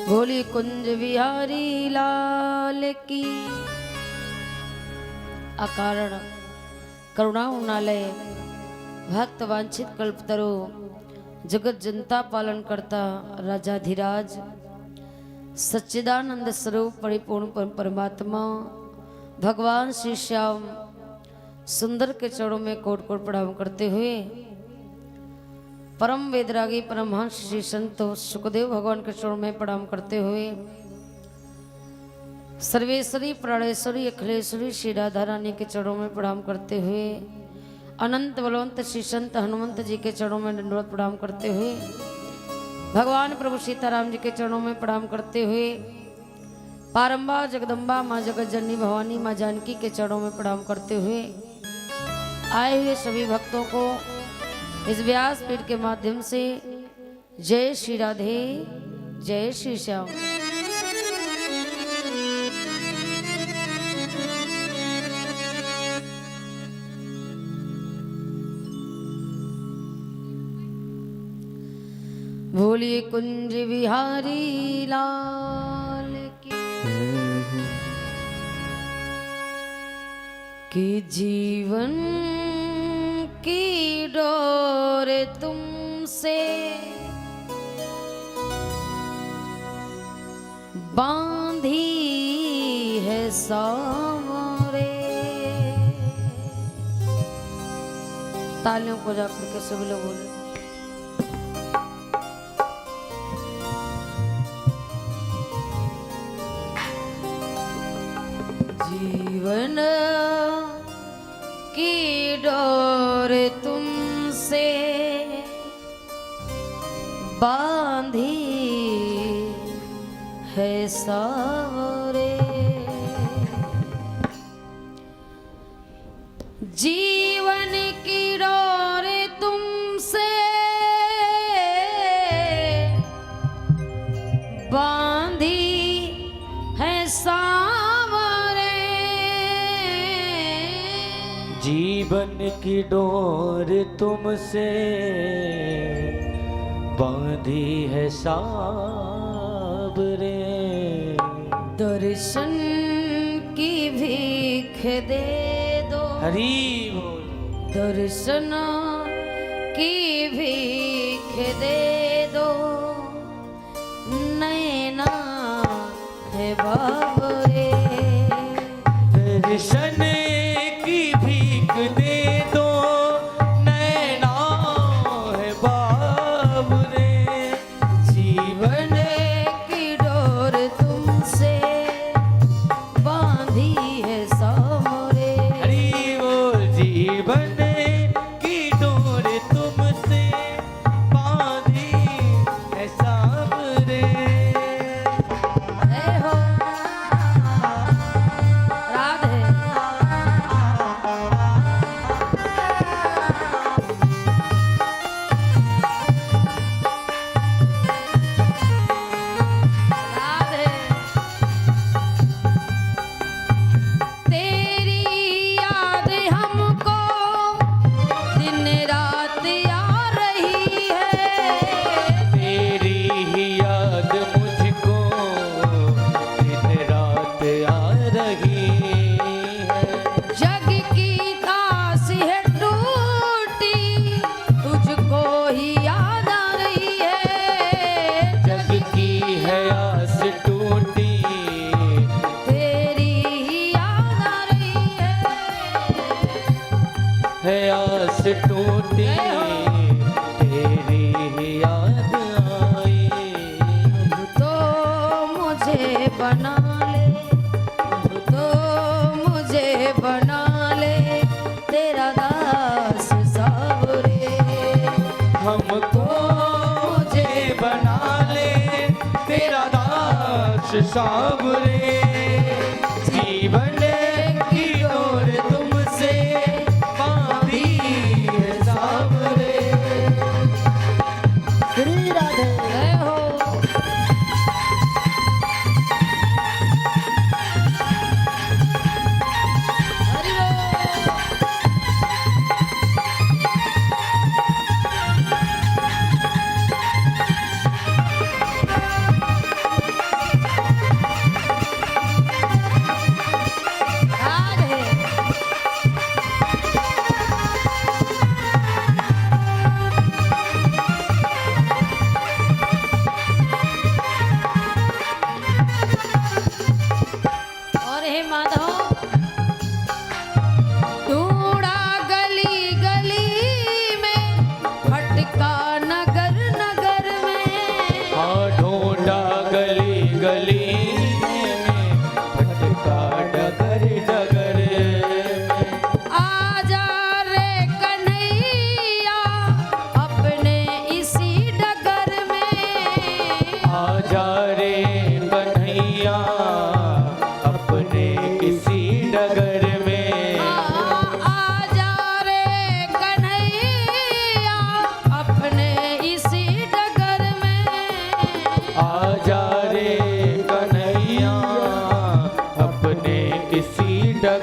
भोली कुंज बिहारी लाल की। अकारण करुणाउनालय भक्त वांछित कल्पतरु जगत जनता पालन करता राजाधिराज सच्चिदानंद स्वरूप परिपूर्ण परमात्मा भगवान श्री श्याम सुंदर के चरणों में कोट कोट प्रणाम करते हुए परम वेदरागी परमहंस श्री संत सुखदेव भगवान के चरणों में प्रणाम करते हुए सर्वेश्वरी प्राणेश्वरी अखिलेश्वरी श्री राधा रानी के चरणों में प्रणाम करते हुए अनंत बलवंत श्री संत हनुमंत जी के चरणों में दंडवत प्रणाम करते हुए भगवान प्रभु सीताराम जी के चरणों में प्रणाम करते हुए पारंबा जगदम्बा माँ जगत जननी भवानी माँ जानकी के चरणों में प्रणाम करते हुए आए हुए सभी भक्तों को इस व्यास पीठ के माध्यम से जय श्री राधे जय श्री श्याम। बोलिए कुंज बिहारी लाल की जीवन की डोर तुमसे बांधी है सामरे। तालियों को जाकर के सभी लोग बोले जीवन की डोर तुमसे बांधी है सावरे। जीवन की डोर तुमसे बांधी है सावरे। जीवन की डोर तुमसे बांधी है सावरे। दर्शन की भीख दे दो हरि बोल। दर्शन की भीख दे दो नैना है बाबरे। दर्शन की भीख दे दो नैना है बाबरे। जीवन की डोर तुमसे बांधी है सामरे। हरि बोल। जीवन की डोर तुमसे बांधी है सावरे। जय हो राधे। राधे। तेरी याद हमको दिन रात आ रही है। तेरी ही याद मुझको दिन रात आ रही है। जग की दास है टूटी तुझको ही याद आ रही है। जग की है आस टूटी तेरी ही याद आ रही है आस टूटी तेरी ही याद आई। अब तो मुझे बना ले अब तो मुझे बना ले तेरा दास सावरे। हमको मुझे बना ले तेरा दास सावरे। जीवन की डोर तुमसे बांधी है सावरे। श्री राधे। जय हो हरि बोल।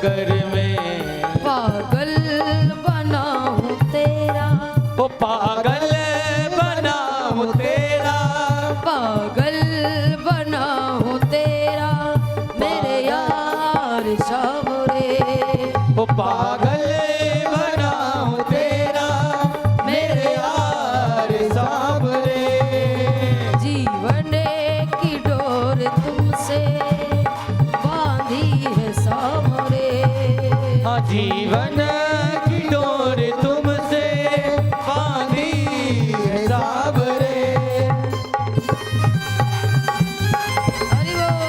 चक्कर में पागल बना हूँ तेरा, ओ पागल बना हूँ तेरा, पागल बना हूँ तेरा मेरे यार सावरे। ओ पागल बना हूँ तेरा मेरे यार सावरे। जीवन की डोर तुमसे बांधी है सावरे। हाँ जीवन की डोर तुमसे बांधी है सावरे। हरि बोल।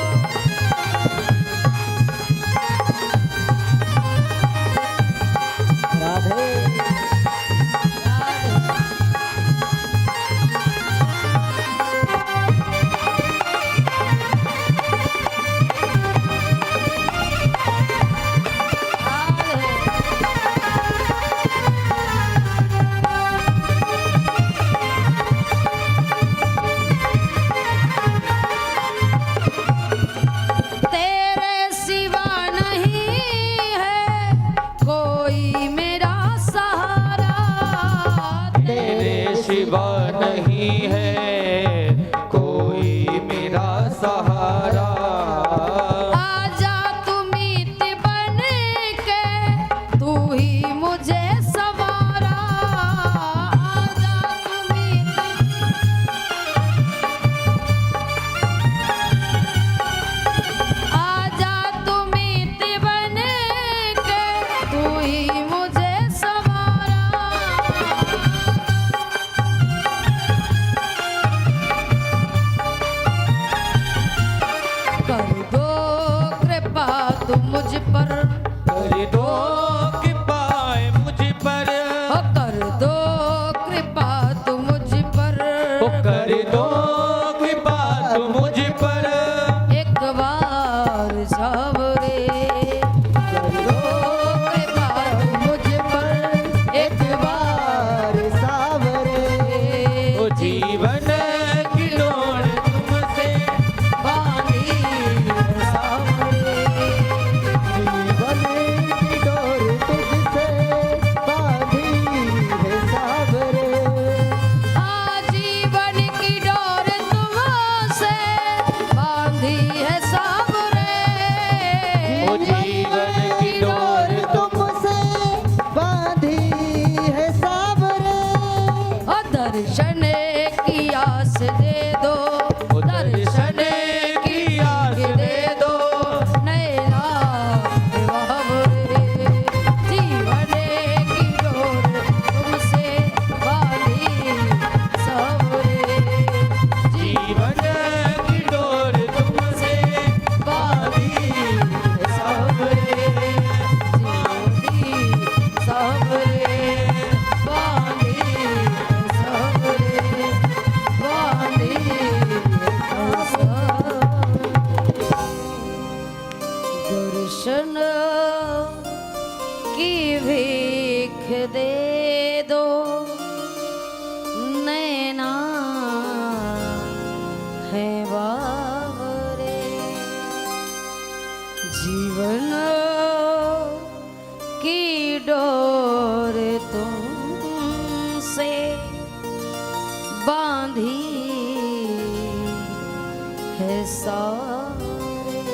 राधे तेरे सिवा नहीं है कोई मेरा सहारा, तेरे सिवा नहीं है कोई मेरा सहारा। आजा तू मीत बन के तू ही मुझे सवारा। आजा तू मीत, आजा तू मीत बन के तू ही मुझे सवारा। कर दो कृपा तुम मुझ पर, कर दो कृपा मुझ पर, हो कर दो कृपा तुम मुझ पर। ओ कर दो कृपा तू मुझ पर। एक बार सावरे कर दो कृपा तुम मुझ पर, एक बार सावरे। ओ जीवन की डोर तुमसे बांधी है सावरे। जीवन की डोर तुझसे बांधी है सावरे। जीवन की डोर तुमसे बांधी है सावरे। ओ जीवन की डोर तुमसे बांधी है सावरे। ओ दर्शन की आस दे दो, ओ दर्शन की आस दे दो। नैना बावरे। जीवन की डोर तुमसे बांधी सावरे। जीवन की डोर तुमसे बांधी सावरे। जीवन सावरे बांधी सावरे, बांधी दर्शन की भीख दे दो, नैना है बावरे। जीवन की डोर तुमसे बांधी है सावरे।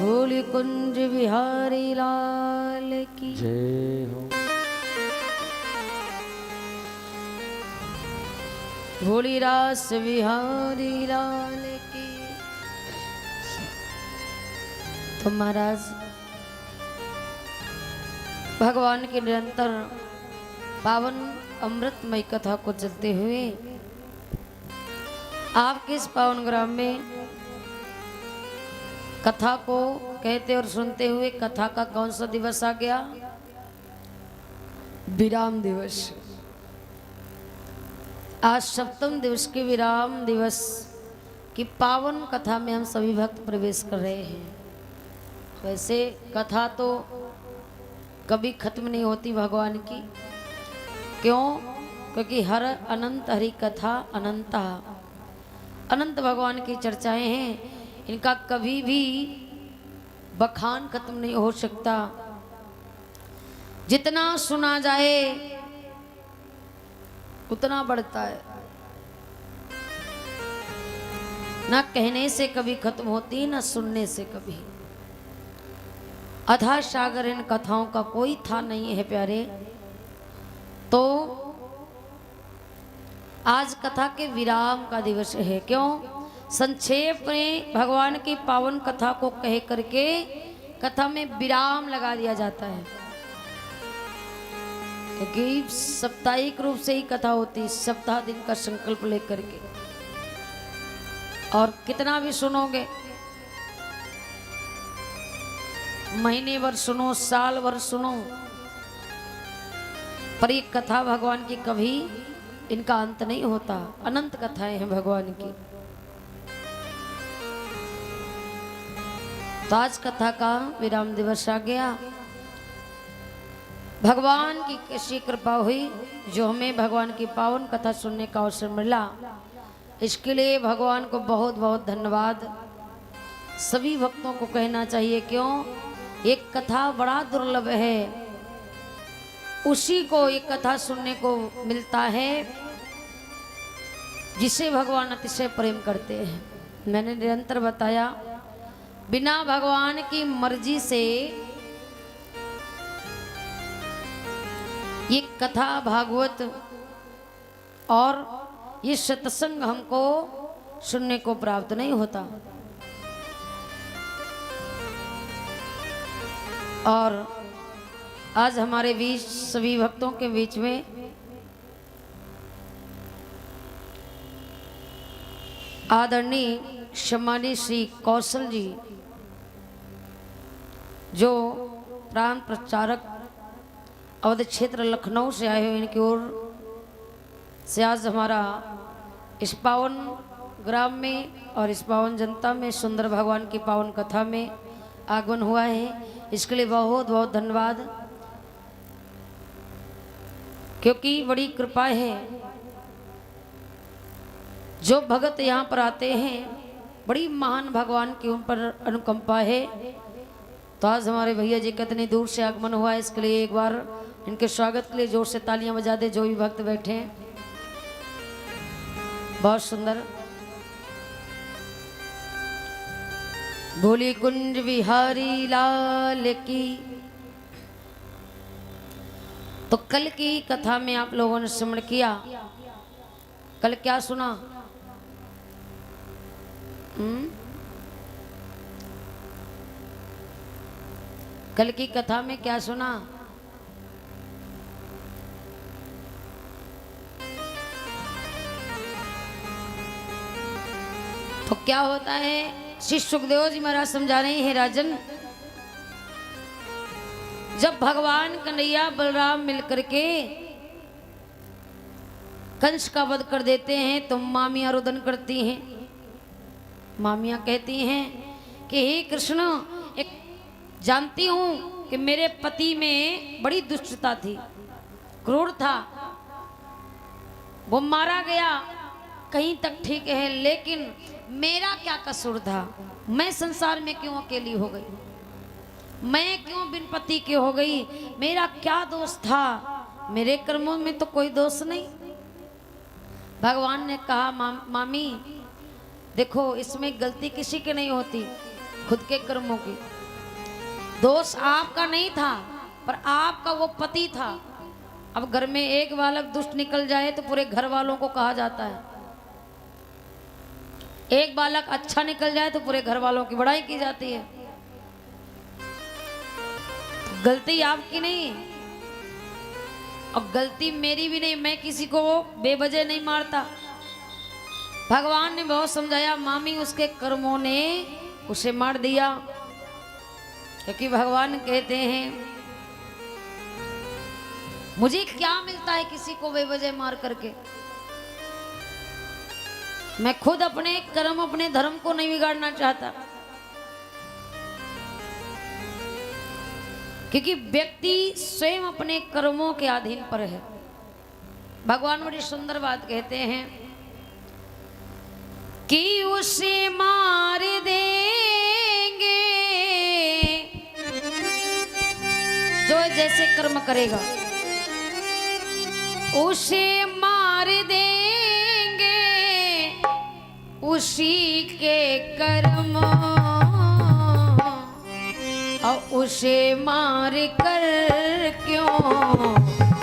भोली कुंज बिहारी लाल की जय हो। भोली रास बिहारी लाल की। तो महाराज भगवान की निरंतर पावन अमृतमय कथा को चलते हुए आपके इस पावन ग्राम में कथा को कहते और सुनते हुए कथा का कौन सा दिवस आ गया? विराम दिवस। आज सप्तम दिवस के विराम दिवस की पावन कथा में हम सभी भक्त प्रवेश कर रहे हैं। वैसे कथा तो कभी खत्म नहीं होती भगवान की। क्यों? क्योंकि हर अनंत हरि कथा अनंता, अनंत भगवान की चर्चाएं हैं, इनका कभी भी बखान खत्म नहीं हो सकता। जितना सुना जाए उतना बढ़ता है, ना कहने से कभी खत्म होती ना सुनने से कभी। अथाह सागर इन कथाओं का कोई था नहीं है प्यारे। तो आज कथा के विराम का दिवस है। क्यों? संक्षेप में भगवान की पावन कथा को कह करके कथा में विराम लगा दिया जाता है, क्योंकि साप्ताहिक रूप से ही कथा होती, सप्ताह दिन का संकल्प लेकर के। और कितना भी सुनोगे, महीने भर सुनो, साल भर सुनो, पर ये कथा भगवान की कभी इनका अंत नहीं होता। अनंत कथाएं हैं भगवान की। तो आज कथा का विराम दिवस आ गया। भगवान की कैसी कृपा हुई जो हमें भगवान की पावन कथा सुनने का अवसर मिला, इसके लिए भगवान को बहुत बहुत धन्यवाद। सभी भक्तों को कहना चाहिए, क्यों? एक कथा बड़ा दुर्लभ है, उसी को एक कथा सुनने को मिलता है जिसे भगवान अतिशय प्रेम करते हैं। मैंने निरंतर बताया, बिना भगवान की मर्जी से ये कथा भागवत और ये सत्संग हमको सुनने को प्राप्त नहीं होता। और आज हमारे बीच सभी भक्तों के बीच में आदरणीय सम्मानित श्री कौशल जी, जो प्राण प्रचारक अवध क्षेत्र लखनऊ से आए हुए, इनकी ओर से आज हमारा इस पावन ग्राम में और इस पावन जनता में सुंदर भगवान की पावन कथा में आगमन हुआ है। इसके लिए बहुत बहुत धन्यवाद, क्योंकि बड़ी कृपा है। जो भगत यहाँ पर आते हैं, बड़ी महान भगवान की उन पर अनुकंपा है। तो आज हमारे भैया जी कितनी दूर से आगमन हुआ है, इसके लिए एक बार इनके स्वागत के लिए जोर से तालियां बजा दे जो भी भक्त बैठे हैं। बहुत सुंदर। भोली कुंज बिहारी लाल की। तो कल की कथा में आप लोगों ने स्मरण किया, कल क्या सुना? कल की कथा में क्या सुना? तो क्या होता है, श्री सुखदेव जी महाराज समझा रहे हैं, राजन, जब भगवान कन्हैया बलराम मिलकर के कंस का वध कर देते हैं तो मामियां रुदन करती हैं। मामियां कहती हैं कि हे कृष्ण, एक जानती हूं कि मेरे पति में बड़ी दुष्टता थी, क्रूर था, वो मारा गया, कहीं तक ठीक है, लेकिन मेरा क्या कसूर था? मैं संसार में क्यों अकेली हो गई? मैं क्यों बिन पति की हो गई? मेरा क्या दोष था? मेरे कर्मों में तो कोई दोष नहीं। भगवान ने कहा, मामी देखो, इसमें गलती किसी की नहीं होती, खुद के कर्मों की। दोष आपका नहीं था, पर आपका वो पति था। अब घर में एक बालक दुष्ट निकल जाए तो पूरे घर वालों को कहा जाता है, एक बालक अच्छा निकल जाए तो पूरे घर वालों की बड़ाई की जाती है। गलती आपकी नहीं और गलती मेरी भी नहीं, मैं किसी को बेवजह नहीं मारता। भगवान ने बहुत समझाया, मामी उसके कर्मों ने उसे मार दिया, क्योंकि भगवान कहते हैं मुझे क्या मिलता है किसी को बेवजह मार करके? मैं खुद अपने कर्म, अपने धर्म को नहीं बिगाड़ना चाहता, क्योंकि व्यक्ति स्वयं अपने कर्मों के अधीन पर है। भगवान बड़ी सुंदर बात कहते हैं कि उसे मार देंगे जैसे कर्म करेगा उसे मार देंगे उसी के कर्म, और उसे मार कर क्यों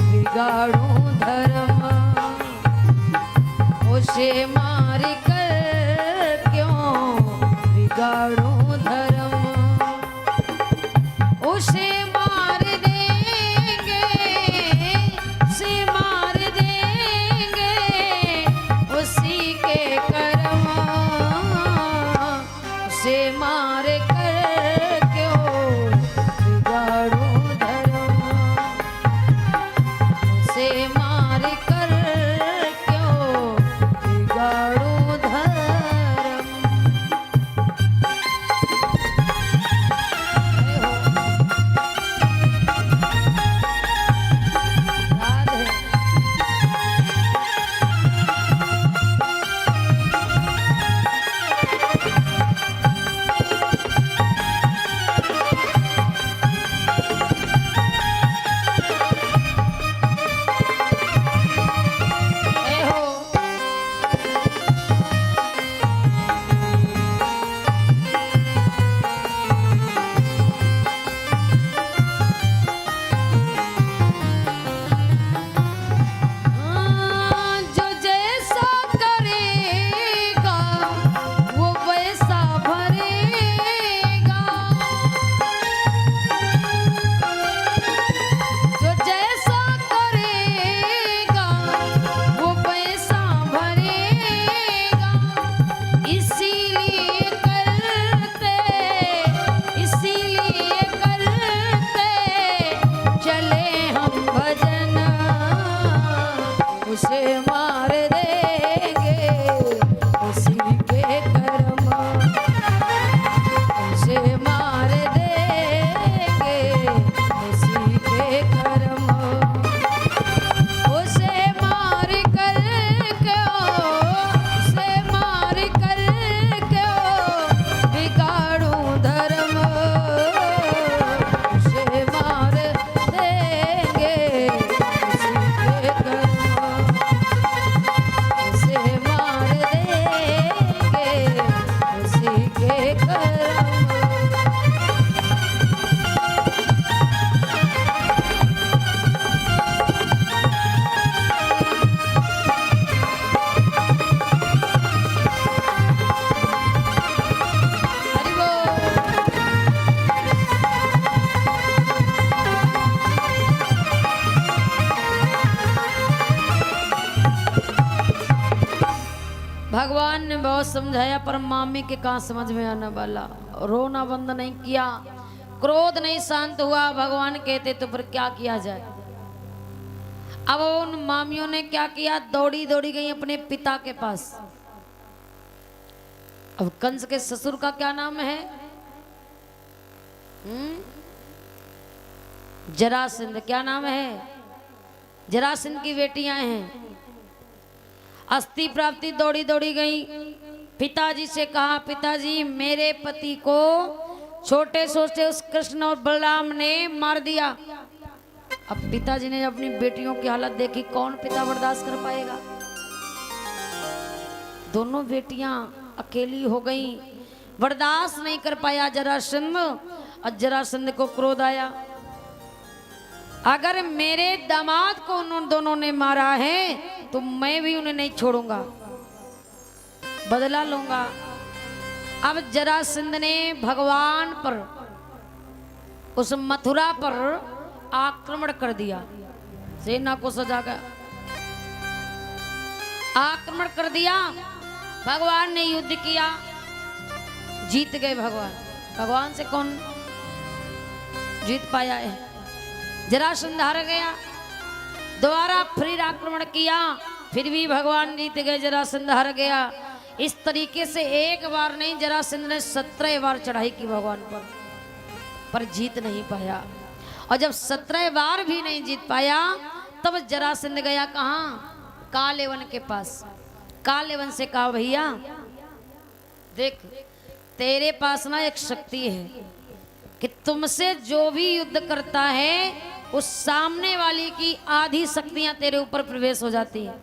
बिगाड़ूं धर्म, उसे मार कर क्यों बिगाड़ूं धर्म, उसे मार देंगे, उसे मार देंगे उसी के कर्म, उसे मार कर क्यों बिगाड़ूं धर्म, उसे मार कर क्यों बिगाड़ूं धर्म। राधे ए हो जो जैसा करेगा वो वैसा भरेगा, जो जैसा करेगा वो वैसा भरेगा, इसीलिए करते चले हम भजन, उसे मार देंगे उसी के कर्म, उसे मार देंगे उसी के कर्म, उसे मार कर क्यों, उसे मार कर क्यों बिगाड़ूं धर्म, उसे मार देंगे उसी के कर्म, उसे मार देंगे उसी के कर्म। हरि बोल। भगवान ने बहुत समझाया पर मामी के कहाँ समझ में आने वाला, रोना बंद नहीं किया, क्रोध नहीं शांत हुआ। भगवान कहते तो फिर क्या किया जाए। अब उन मामियों ने क्या किया, दौड़ी दौड़ी गई अपने पिता के पास। अब कंस के ससुर का क्या नाम है? जरासंध। क्या नाम है? जरासंध की बेटियां हैं। अस्थि प्राप्ति दौड़ी दौड़ी गई, पिताजी से कहा, पिताजी मेरे पति को छोटे छोटे उस कृष्ण और बलराम ने मार दिया। अब पिताजी ने अपनी बेटियों की हालत देखी, कौन पिता बर्दाश्त कर पाएगा। दोनों बेटियां अकेली हो गई, बर्दाश्त नहीं कर पाया जरासंध। और जरासंध को क्रोध आया, अगर मेरे दामाद को उन दोनों ने मारा है तो मैं भी उन्हें नहीं छोड़ूंगा, बदला लूंगा। अब जरासंध ने भगवान पर, उस मथुरा पर आक्रमण कर दिया। सेना को सजाकर आक्रमण कर दिया। भगवान ने युद्ध किया, जीत गए भगवान। भगवान से कौन जीत पाया है? जरासंध हार गया, दोबारा फिर आक्रमण किया, फिर भी भगवान जीत गए, जरासंध हार गया। इस तरीके से एक बार नहीं, जरासंध ने 17 बार चढ़ाई की भगवान पर जीत नहीं पाया। और जब 17 बार भी नहीं जीत पाया, तब जरासंध गया कहाँ? कालेवन के पास। कालेवन से कहा, भैया देख, तेरे पास ना एक शक्ति है कि तुमसे जो भी युद्ध करता है उस सामने वाली की आधी शक्तियां तेरे ऊपर प्रवेश हो जाती है।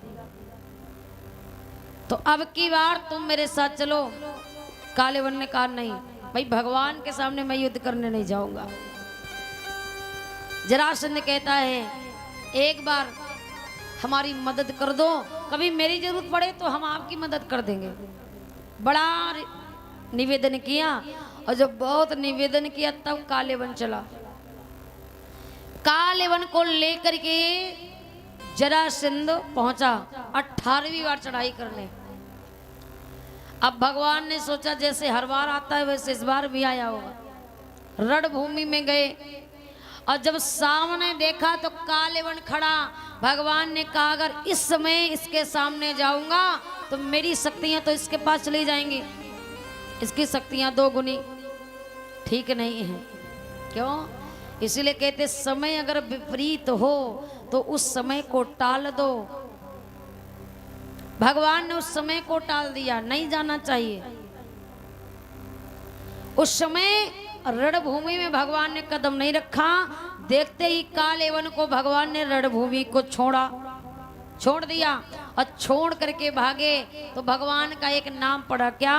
तो अब की बार तुम मेरे साथ चलो। कालेवन ने कहा नहीं भाई, भगवान के सामने मैं युद्ध करने नहीं जाऊंगा। जरासंध कहता है एक बार हमारी मदद कर दो, कभी मेरी जरूरत पड़े तो हम आपकी मदद कर देंगे। बड़ा निवेदन किया, और जब बहुत निवेदन किया तब कालेवन चला। कालेवन को लेकर के जरासंध पहुंचा 18वीं बार चढ़ाई करने। अब भगवान ने सोचा जैसे हर बार आता है वैसे इस बार भी आया होगा। रणभूमि में गए और जब सामने देखा तो कालेवन खड़ा। भगवान ने कहा अगर इस समय इसके सामने जाऊंगा तो मेरी शक्तियां तो इसके पास चली जाएंगी, इसकी शक्तियां 2 गुनी ठीक नहीं है। क्यों? इसीलिए कहते समय अगर विपरीत हो तो उस समय को टाल दो। भगवान ने उस समय को टाल दिया, नहीं जाना चाहिए। उस समय रणभूमि में भगवान ने कदम नहीं रखा। देखते ही कालेवन को भगवान ने रणभूमि को छोड़ दिया और छोड़ करके भागे। तो भगवान का एक नाम पड़ा, क्या?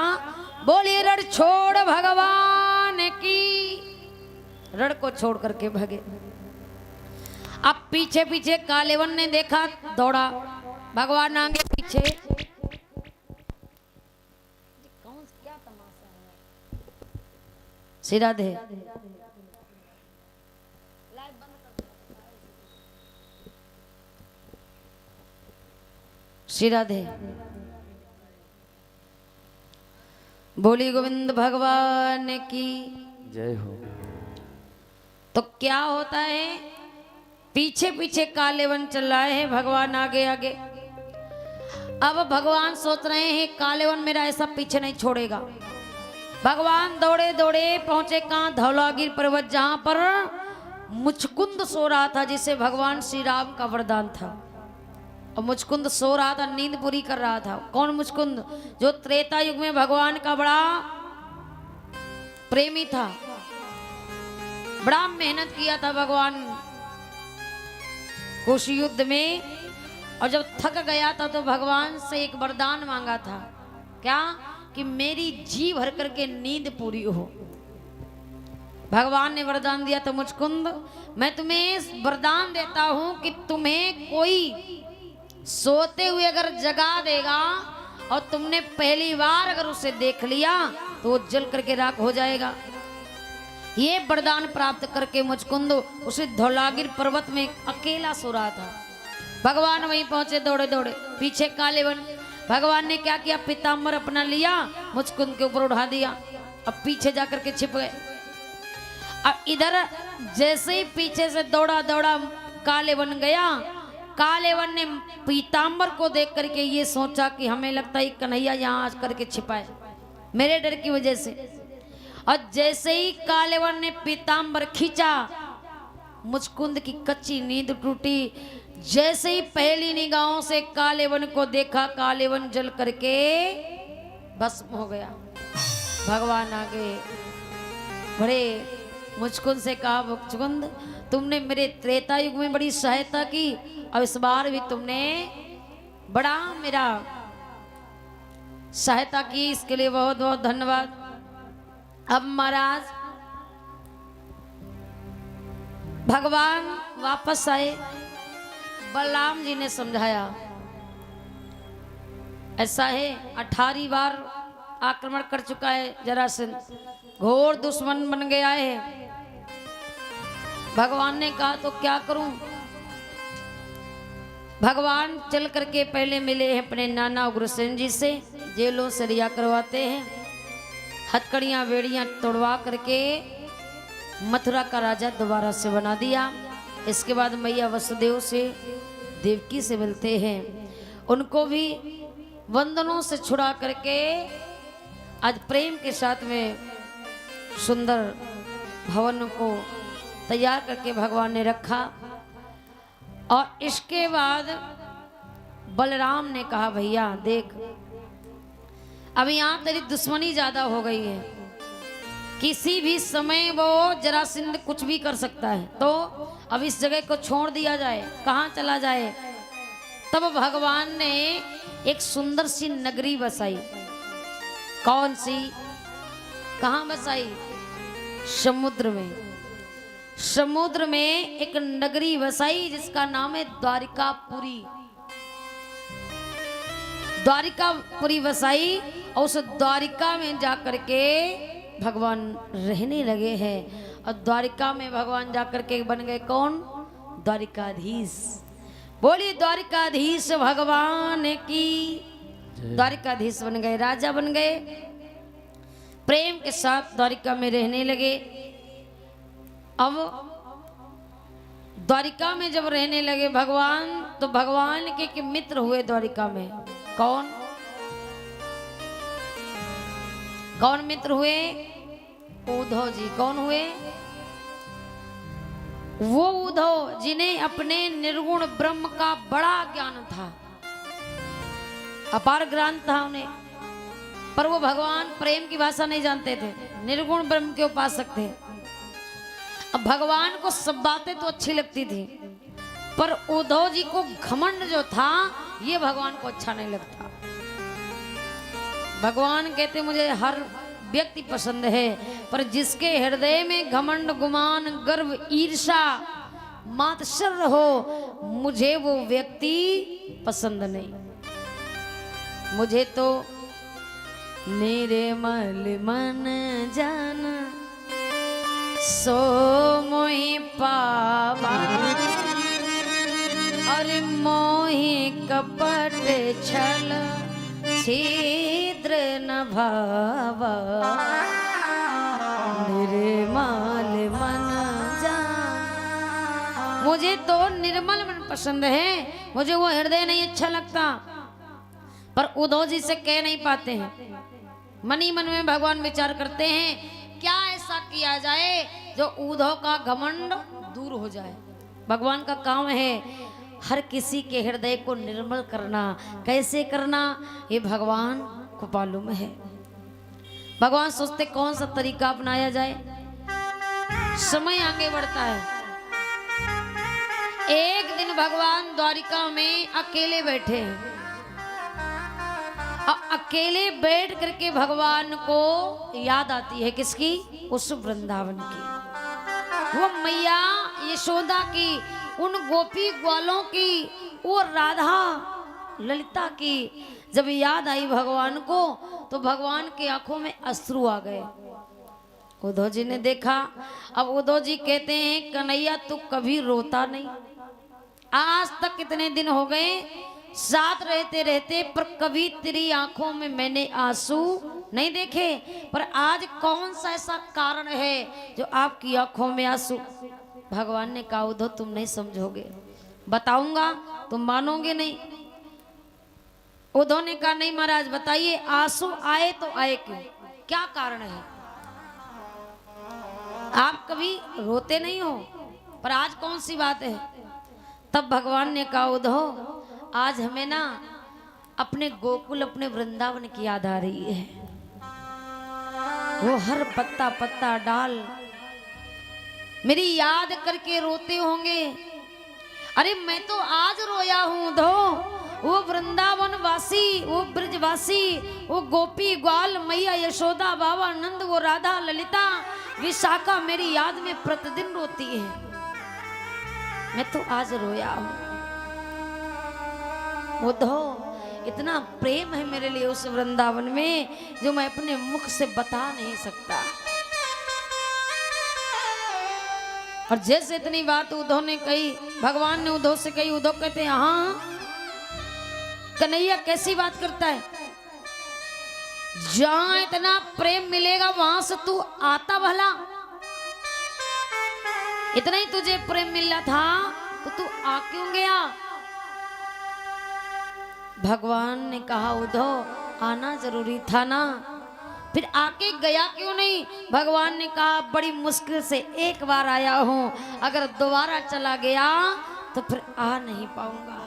बोलिए रण छोड़ भगवान की। रण को छोड़ करके भागे। अब पीछे पीछे कालेवन ने देखा, दौड़ा। भगवान आगे पीछे। कौन क्या तमाशा है? श्री राधे। श्री राधे। बोली गोविंद भगवान की जय हो। तो क्या होता है, पीछे पीछे कालेवन चल रहा है, भगवान आगे आगे। अब भगवान सोच रहे हैं कालेवन मेरा ऐसा पीछे नहीं छोड़ेगा। भगवान दौड़े दौड़े पहुंचे कहां? धौलागिरी पर्वत, जहां पर मुचकुंद सो रहा था, जिसे भगवान श्री राम का वरदान था। और मुचकुंद सो रहा था, नींद पूरी कर रहा था। कौन मुचकुंद? जो त्रेता युग में भगवान का बड़ा प्रेमी था, बड़ा मेहनत किया था भगवान कुश युद्ध में। और जब थक गया था तो भगवान से एक वरदान मांगा था, क्या? कि मेरी जी भर करके नींद पूरी हो। भगवान ने वरदान दिया था, मुचकुंद मैं तुम्हें वरदान देता हूं कि तुम्हें कोई सोते हुए अगर जगा देगा और तुमने पहली बार अगर उसे देख लिया तो वो जल करके राख हो जाएगा। ये वरदान प्राप्त करके मुचकुंद उसे धौलागिरी पर्वत में अकेला सो रहा था। भगवान वहीं पहुंचे दौड़े दौड़े। पीछे कालेवन। भगवान ने क्या किया? पीताम्बर अपना लिया, मुचकुंद के ऊपर उठा दिया। अब पीछे जाकर के छिप गए। अब इधर जैसे ही पीछे से दौड़ा दौड़ा कालेवन गया, कालेवन ने पीताम्बर को देख करके ये सोचा कि हमें लगता है कन्हैया यहाँ आ करके छिपाए मेरे डर की वजह से। और जैसे ही कालेवन ने पीताम्बर खींचा, मुचकुंद की कच्ची नींद टूटी। जैसे ही पहली निगाहों से कालेवन को देखा, कालेवन जल करके भस्म हो गया। भगवान आगे बड़े मुचकुंद से कहा, मुचकुंद तुमने मेरे त्रेता युग में बड़ी सहायता की, अब इस बार भी तुमने बड़ा मेरा सहायता की, इसके लिए बहुत बहुत धन्यवाद। अब महाराज भगवान वापस आए। बलराम जी ने समझाया, ऐसा है 18वीं बार आक्रमण कर चुका है जरासंध, घोर दुश्मन बन गया है। भगवान ने कहा तो क्या करूं? भगवान चल करके पहले मिले हैं अपने नाना उग्रसेन जी से, जेलों से रिहा करवाते हैं, हथकड़ियां बेड़ियां तोड़वा करके मथुरा का राजा दोबारा से बना दिया। इसके बाद मैया वसुदेव से, देवकी से मिलते हैं, उनको भी वंदनों से छुड़ा करके आज प्रेम के साथ में सुंदर भवन को तैयार करके भगवान ने रखा। और इसके बाद बलराम ने कहा, भैया देख अब यहाँ तेरी दुश्मनी ज्यादा हो गई है, किसी भी समय वो जरासंध कुछ भी कर सकता है। तो अब इस जगह को छोड़ दिया जाए, कहाँ चला जाए? तब भगवान ने एक सुंदर सी नगरी बसाई। कौन सी? कहाँ बसाई? समुद्र में। समुद्र में एक नगरी बसाई जिसका नाम है द्वारिकापुरी। द्वारिकापुरी बसाई और उस द्वारिका में जाकर के भगवान रहने लगे हैं। और द्वारिका में भगवान जाकर के बन गए कौन? द्वारिकाधीश। बोलिए द्वारिकाधीश भगवान की। द्वारिकाधीश बन गए, राजा बन गए। प्रेम के साथ द्वारिका में रहने लगे। अब द्वारिका में जब रहने लगे भगवान, तो भगवान के एक मित्र हुए द्वारिका में। कौन? कौन मित्र हुए? उद्धव जी। कौन हुए? वो उद्धव जिन्हें अपने निर्गुण ब्रह्म का बड़ा ज्ञान था, अपार ज्ञान था उन्हें, पर वो भगवान प्रेम की भाषा नहीं जानते थे, निर्गुण ब्रह्म के उपासक थे। अब भगवान को सब बातें तो अच्छी लगती थी, पर उद्धव जी को घमंड जो था ये भगवान को अच्छा नहीं लगता। भगवान कहते मुझे हर व्यक्ति पसंद है, पर जिसके हृदय में घमंड, गुमान, गर्व, ईर्षा, मात्सर्य हो, मुझे वो व्यक्ति पसंद नहीं। मुझे तो निर्मल मन जान सो मोहि पावा, और मोहि कपट छल छिद्र न भावा, निर्मल मन जान। मुझे तो निर्मल मन पसंद है, मुझे वो हृदय नहीं अच्छा लगता। पर उद्धव जी से कह नहीं पाते हैं, मन ही मन में भगवान विचार करते हैं क्या ऐसा किया जाए जो उद्धव का घमंड दूर हो जाए। भगवान का काम है हर किसी के हृदय को निर्मल करना। कैसे करना ये भगवान को मालूम है। भगवान सोचते कौन सा तरीका अपनाया जाए। समय आगे बढ़ता है। एक दिन भगवान द्वारिका में अकेले बैठे हैं। अकेले बैठ करके भगवान को याद आती है किसकी? उस वृंदावन की, वो मैया यशोदा की, उन गोपी ग्वालों की, वो राधा ललिता की। जब याद आई भगवान को तो भगवान की आंखों में अश्रु आ गए। उद्धव जी ने देखा। अब उद्धव जी कहते हैं कन्हैया तू कभी रोता नहीं, आज तक कितने दिन हो गए साथ रहते रहते, पर कभी तेरी आंखों में मैंने आंसू नहीं देखे, पर आज कौन सा ऐसा कारण है जो आपकी आंखों में आंसू? भगवान ने कहा उद्धव तुम नहीं समझोगे, बताऊंगा तुम मानोगे नहीं। उद्धव ने कहा नहीं महाराज बताइए, आंसू आए तो आए क्यों, क्या कारण है? आप कभी रोते नहीं हो, पर आज कौन सी बात है? तब भगवान ने कहा उद्धव आज हमें ना अपने गोकुल, अपने वृंदावन की याद आ रही है। वो हर पत्ता पत्ता डाल मेरी याद करके रोते होंगे। अरे मैं तो आज रोया हूं उद्धव। वो वृंदावन वासी, वो ब्रजवासी, वो गोपी ग्वाल, मैया यशोदा, बाबा नंद, वो राधा ललिता, विशाखा मेरी याद में प्रतिदिन रोती है। मैं तो आज रोया हूं। उद्धव इतना प्रेम है मेरे लिए उस वृंदावन में जो मैं अपने मुख से बता नहीं सकता। और जैसे इतनी बात उद्धव ने कही, भगवान ने उद्धव से कही, उद्धव कहते हैं हाँ कन्हैया कैसी बात करता है, जहां इतना प्रेम मिलेगा वहां से तू आता भला? इतना ही तुझे प्रेम मिल रहा था तो तू आ क्यों गया? भगवान ने कहा उद्धव आना जरूरी था ना, फिर आके गया क्यों नहीं? भगवान ने कहा बड़ी मुश्किल से एक बार आया हूं, अगर दोबारा चला गया तो फिर आ नहीं पाऊंगा,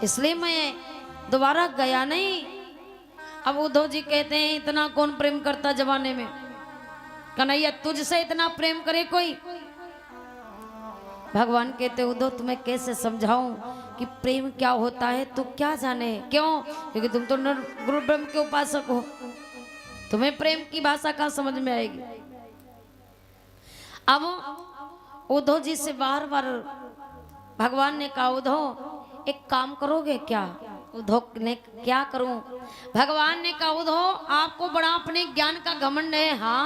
इसलिए मैं दोबारा गया नहीं। अब उद्धव जी कहते हैं इतना कौन प्रेम करता जमाने में, कन्हैया तुझसे इतना प्रेम करे कोई। भगवान कहते उद्धव तुम्हें कैसे समझाऊं कि प्रेम क्या होता है, तू क्या जाने। क्यों? क्योंकि तुम तो गुरु ब्रह्म के उपासक हो, तुम्हें प्रेम की भाषा कहाँ समझ में आएगी। अब उद्धव जी से बार बार भगवान ने कहा उद्धव एक काम करोगे क्या? उद्धव ने क्या करूं? भगवान ने कहा उद्धव आपको बड़ा अपने ज्ञान का घमंड है। हाँ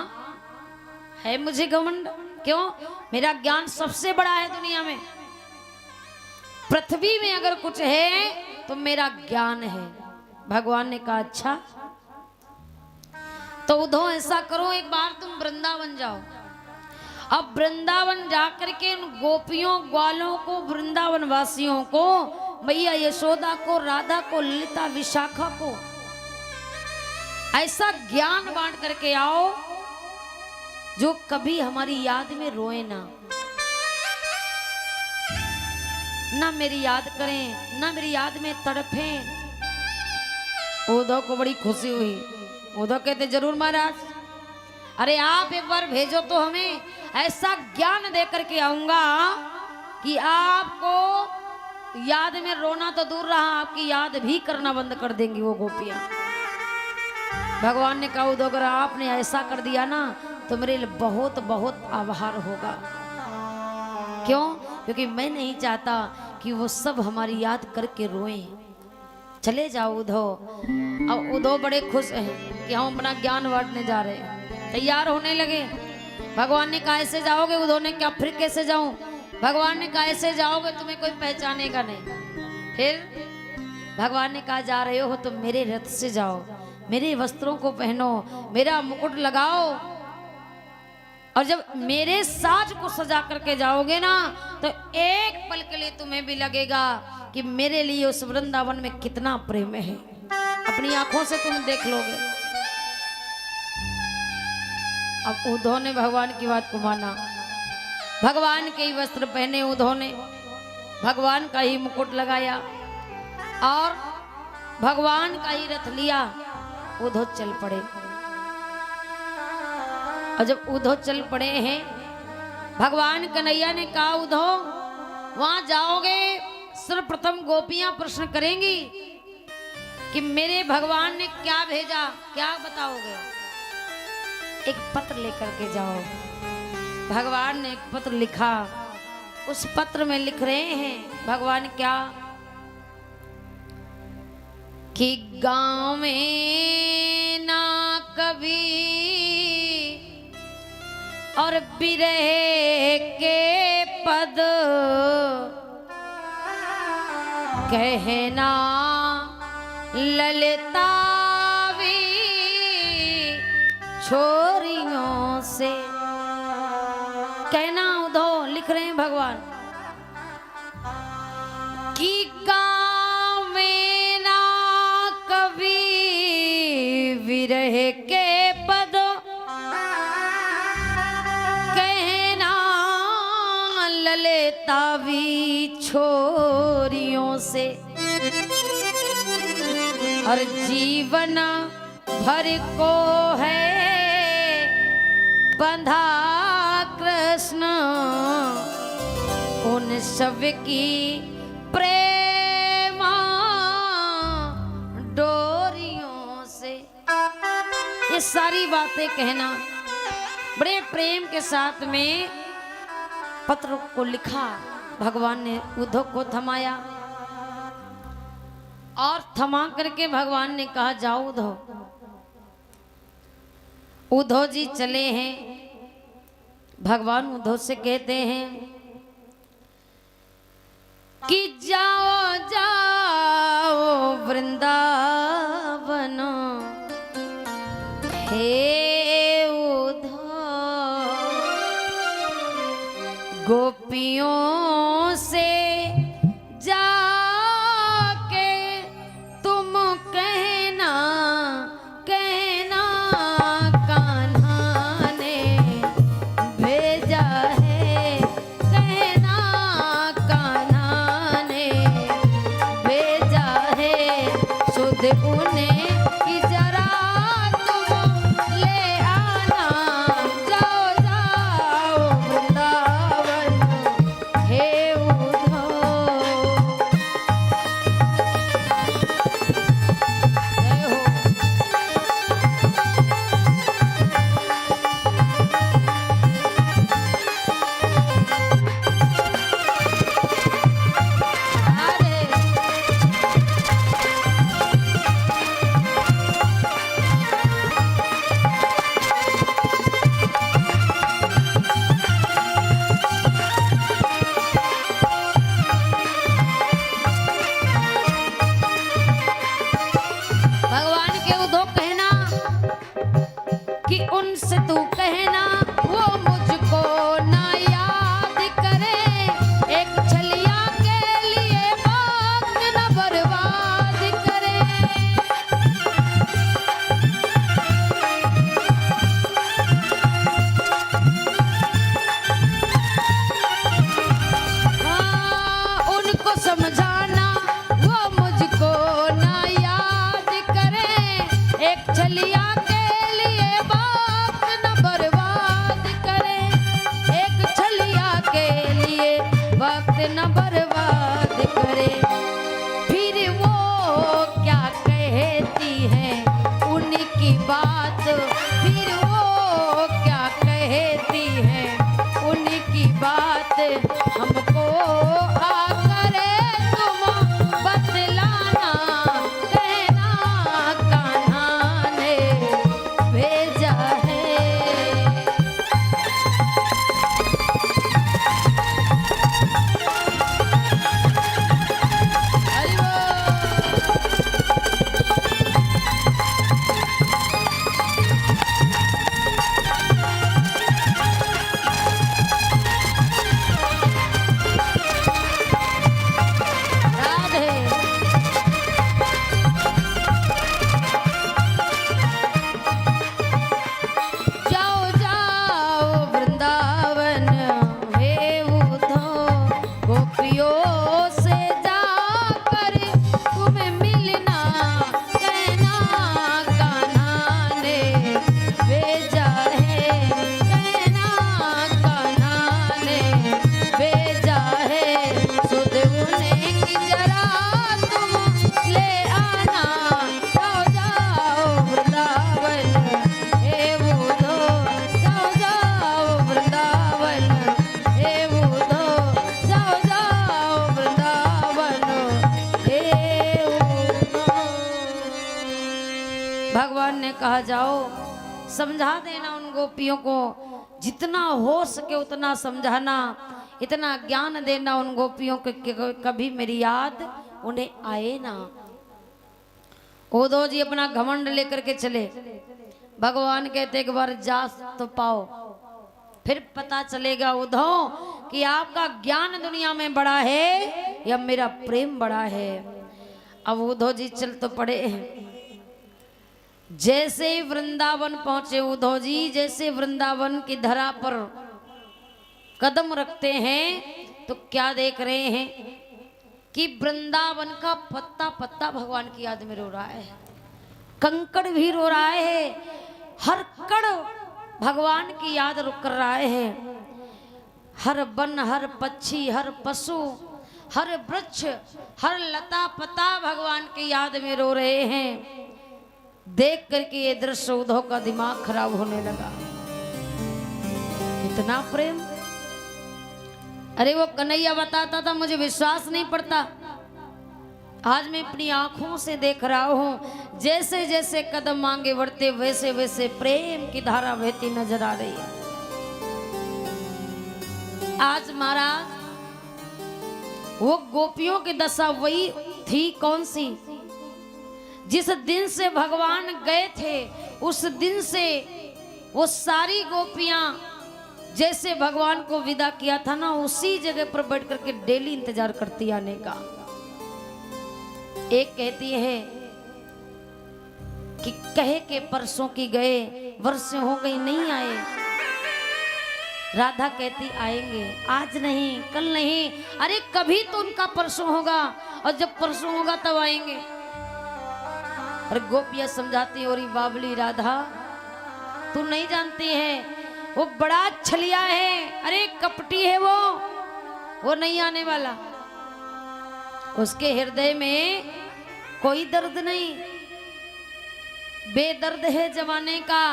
है मुझे घमंड। क्यों? मेरा ज्ञान सबसे बड़ा है दुनिया में। पृथ्वी में अगर कुछ है तो मेरा ज्ञान है। भगवान ने कहा अच्छा तो उद्धव ऐसा करो एक बार तुम वृंदावन जाओ। अब वृंदावन जाकर के उन गोपियों ग्वालों को, वृंदावन वासियों को, मैया यशोदा को, राधा को, ललिता विशाखा को ऐसा ज्ञान बांट करके आओ जो कभी हमारी याद में रोए ना, ना मेरी याद करें, ना मेरी याद में तड़पें। उद्धव को बड़ी खुशी हुई। उद्धव कहते जरूर महाराज, अरे आप एक बार भेजो तो हमें ऐसा ज्ञान दे करके आऊंगा कि आपको याद में रोना तो दूर रहा, आपकी याद भी करना बंद कर देंगी वो गोपियां। भगवान ने कहा उद्धव अगर आपने ऐसा कर दिया ना तो मेरे लिए बहुत बहुत आभार होगा। क्यों? क्योंकि मैं नहीं चाहता कि वो सब हमारी याद करके रोएं। चले जाओ उद्धव। अब उद्धव बड़े खुश हैं कि हम अपना ज्ञान बांटने जा रहे हैं, तैयार होने लगे। भगवान ने कहा ऐसे जाओगे? उद्धव ने कहा फिर कैसे जाऊं? भगवान ने कहा ऐसे जाओगे तुम्हें कोई पहचानेगा नहीं। फिर भगवान ने कहा जा रहे हो तो मेरे रथ से जाओ, मेरे वस्त्रों को पहनो, मेरा मुकुट लगाओ, और जब मेरे साज को सजा करके जाओगे ना तो एक पल के लिए तुम्हें भी लगेगा कि मेरे लिए उस वृंदावन में कितना प्रेम है। अपनी आंखों से तुम देख लोगे। अब उद्धव ने भगवान की बात को माना। भगवान के ही वस्त्र पहने उद्धव ने, भगवान का ही मुकुट लगाया और भगवान का ही रथ लिया। उद्धव चल पड़े। और जब उद्धव चल पड़े हैं, भगवान कन्हैया ने कहा उद्धव वहां जाओगे सर्वप्रथम गोपियां प्रश्न करेंगी कि मेरे भगवान ने क्या भेजा, क्या बताओगे? एक पत्र लेकर के जाओ। भगवान ने एक पत्र लिखा। उस पत्र में लिख रहे हैं भगवान क्या कि गांव में ना कभी और बिरह के पद कहना ललिता भी छोरियों से। कहना उद्धव लिख रहे हैं भगवान कि गाँव में ना कभी विरह के पद कहना ललिता भी छोरियों से, और जीवन भर को है बंधा कृष्ण उन सब की प्रेम डोरियों से। ये सारी बातें कहना बड़े प्रेम के साथ में पत्र को लिखा। भगवान ने उद्धव को थमाया और थमा करके भगवान ने कहा जाओ उद्धव। उद्धव जी चले हैं। भगवान उद्धव से कहते हैं कि जाओ जाओ वृंदावन हे उद्धव, गोपियों से जाके तुम कहना कहना कान्हा ने भेजा है, कहना कान्हा ने भेजा है सुध उन्हें कि जरा तुम ले आना। समझाना वो मुझको ना याद करे, एक छलिया के लिए वक्त न बर्बाद करे, एक छलिया के लिए वक्त न बर्बाद करे। फिर वो क्या कहती है उनकी बात, फिर वो क्या कहती है उनकी बात, हमको आकर तुम बतलाना, कहना कान्हा ने भेजा है। हरि बोल। राधे। जाओ जाओ वृंदावन हे उद्धव, गोपियों से जाकर तुम्हें मिलना, कहना कान्हा ने भेजा है, कहना कान्हा ने भेजा है। सुध उन्हें की जरा तुम ले आना, जाओ जाओ वृंदावन हे उद्धव, जाओ जाओ वृंदावन हे उद्धव, जाओ जाओ वृंदावन हे उद्धव। भगवान ने कहा जाओ समझा देना उन गोपियों को, जितना हो सके उतना समझाना, इतना ज्ञान देना उन गोपियों को कि कभी मेरी याद उन्हें आए ना। उद्धव जी अपना घमंड लेकर के चले। भगवान कहते एक बार जा तो पाओ, फिर पता चलेगा उद्धव कि आपका ज्ञान दुनिया में बड़ा है या मेरा प्रेम बड़ा है। अब उद्धव जी चल तो पड़े। जैसे ही वृंदावन पहुंचे उद्धव जी, जैसे वृंदावन की धरा पर कदम रखते हैं तो क्या देख रहे हैं कि वृंदावन का पत्ता पत्ता भगवान की याद में रो रहा है, कंकड़ भी रो रहा है, हर कण भगवान की याद कर रहा है। हर वन, हर पक्षी, हर पशु, हर वृक्ष, हर लता पता भगवान की याद में रो रहे हैं। देख करके ये दृश्य उद्धव का दिमाग खराब होने लगा। इतना प्रेम, अरे वो कन्हैया बताता था मुझे विश्वास नहीं पड़ता, आज मैं अपनी आंखों से देख रहा हूं। जैसे जैसे कदम आगे बढ़ते वैसे वैसे प्रेम की धारा बहती नजर आ रही है। आज महाराज वो गोपियों की दशा वही थी, कौन सी? जिस दिन से भगवान गए थे उस दिन से वो सारी गोपियां जैसे भगवान को विदा किया था ना, उसी जगह पर बैठ करके डेली इंतजार करती आने का। एक कहती है कि कहे के परसों की गए, वर्षें हो गई नहीं आए। राधा कहती आएंगे, आज नहीं, कल नहीं, अरे कभी तो उनका परसों होगा, और जब परसों होगा तब आएंगे। और गोपियां समझाती और बाबली राधा तू नहीं जानती है, वो बड़ा छलिया है, अरे कपटी है वो नहीं आने वाला। उसके हृदय में कोई दर्द नहीं, बेदर्द है जमाने का।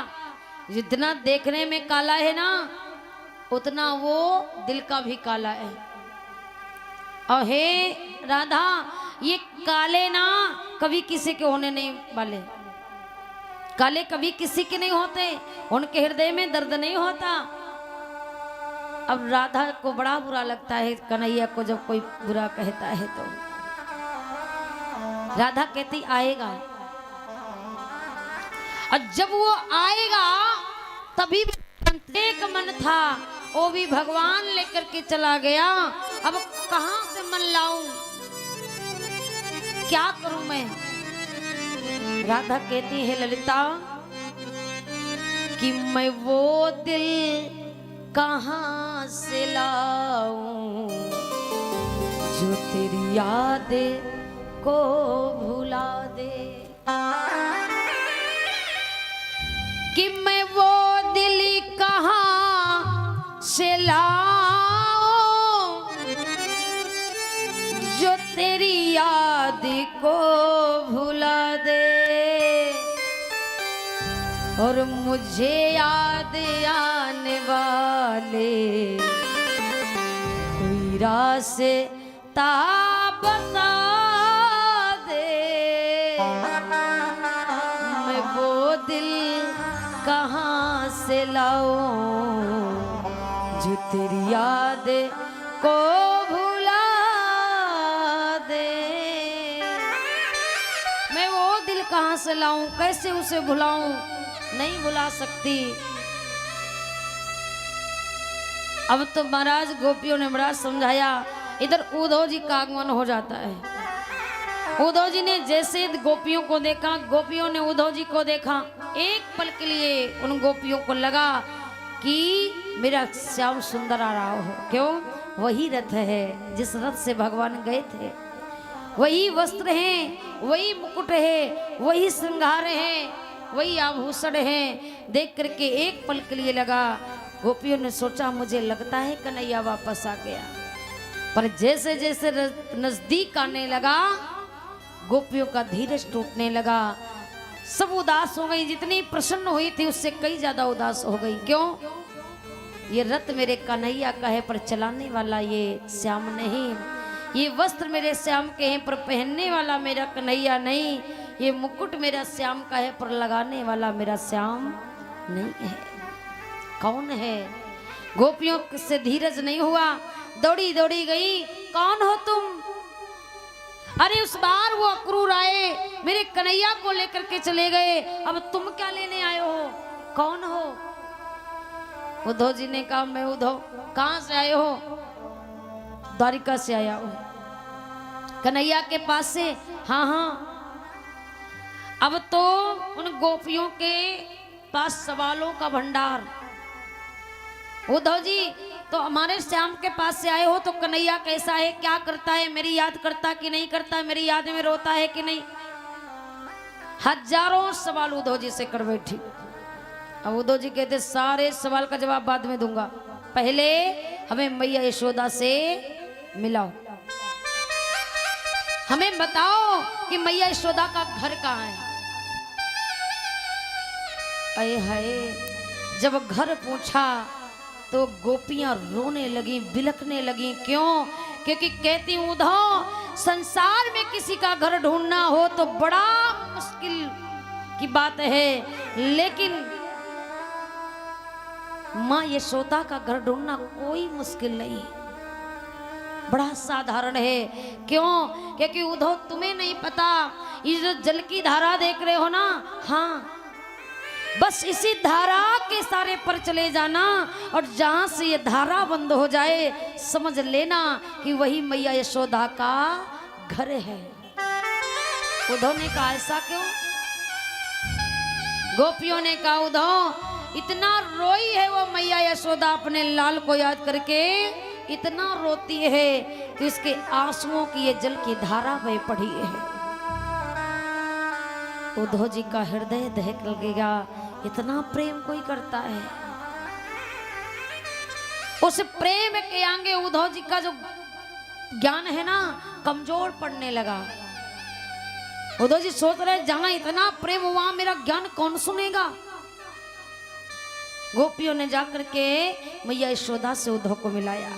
जितना देखने में काला है ना, उतना वो दिल का भी काला है। और हे राधा, ये काले ना कभी किसी के होने नहीं वाले, काले कभी किसी के नहीं होते, उनके हृदय में दर्द नहीं होता। अब राधा को बड़ा बुरा लगता है कन्हैया को जब कोई बुरा कहता है तो। राधा कहती आएगा, और जब वो आएगा तभी एक मन था वो भी भगवान लेकर के चला गया। अब कहां से मन लाऊं, क्या करूं मैं? राधा कहती है ललिता कि मैं वो दिल कहां से लाऊं जो जो तेरी यादें को भुला दे। कि मैं वो दिल कहाँ से लाऊं जो तेरी याद को भुला दे। और मुझे याद आने वाले कोई रास्ता बता दे। मैं वो दिल कहाँ से लाऊं जो तेरी याद को भुला दे। मैं वो दिल कहाँ से लाऊं, कैसे उसे भुलाऊं, नहीं भुला सकती। अब तो महाराज गोपियों ने बड़ा समझाया। इधर उद्धव जी का आगमन हो जाता है। उद्धव जी ने जैसे गोपियों को देखा, गोपियों ने उद्धव जी को देखा। एक पल के लिए उन गोपियों को लगा कि मेरा श्याम सुंदर आ रहा हो। क्यों? वही रथ है जिस रथ से भगवान गए थे, वही वस्त्र हैं, वही मुकुट है, वही श्रृंगार है, वही आभूषण है। देख करके एक पल के लिए लगा, गोपियों ने सोचा मुझे लगता है कन्हैया वापस आ गया। पर जैसे जैसे नजदीक आने लगा, गोपियों का धीरज टूटने लगा। सब उदास हो गई। जितनी प्रसन्न हुई थी उससे कई ज्यादा उदास हो गई। क्यों? ये रथ मेरे कन्हैया का है पर चलाने वाला ये श्याम नहीं। ये वस्त्र मेरे श्याम के हैं पर पहनने वाला मेरा कन्हैया नहीं। ये मुकुट मेरा श्याम का है पर लगाने वाला मेरा श्याम नहीं है। कौन है? गोपियों से धीरज नहीं हुआ, दौड़ी दौड़ी गई। कौन हो तुम? अरे उस बार वो अक्रूर आए, मेरे कन्हैया को लेकर के चले गए, अब तुम क्या लेने आए हो? कौन हो? उद्धव जी ने कहा मैं उद्धव। कहां से आए हो? द्वारिका से आया हूं। कन्हैया के पास से? हाँ हाँ। अब तो उन गोपियों के पास सवालों का भंडार। उद्धव जी तो हमारे श्याम के पास से आए हो, तो कन्हैया कैसा है, क्या करता है, मेरी याद करता कि नहीं करता, मेरी याद में रोता है कि नहीं? हजारों सवाल उद्धव जी से कर बैठी। अब उद्धव जी कहते सारे सवाल का जवाब बाद में दूंगा, पहले हमें मैया यशोदा से मिलाओ। हमें बताओ कि मैया यशोदा का घर कहाँ है। अये हाय, जब घर पूछा तो गोपियां रोने लगी, बिलखने लगी। क्यों? क्योंकि कहती उद्धव, संसार में किसी का घर ढूंढना हो तो बड़ा मुश्किल की बात है, लेकिन माँ यशोदा का घर ढूंढना कोई मुश्किल नहीं, बड़ा साधारण है। क्यों? क्योंकि उद्धव तुम्हें नहीं पता, ये जो जल की धारा देख रहे हो ना, हाँ बस इसी धारा के सारे पर चले जाना, और जहां से ये धारा बंद हो जाए समझ लेना कि वही मैया यशोदा का घर है। उद्धव ने कहा ऐसा क्यों? गोपियों ने कहा उद्धव इतना रोई है वो मैया यशोदा अपने लाल को याद करके, इतना रोती है कि उसके आंसुओं की ये जल की धारा बह पड़ी है। उद्धव जी का हृदय दहक लगेगा, इतना प्रेम कोई करता है। उस प्रेम के आगे उद्धव जी का जो ज्ञान है ना, कमजोर पड़ने लगा। उद्धव जी सोच रहे जहां इतना प्रेम हुआ मेरा ज्ञान कौन सुनेगा। गोपियों ने जाकर के मैया यशोदा से उद्धव को मिलाया।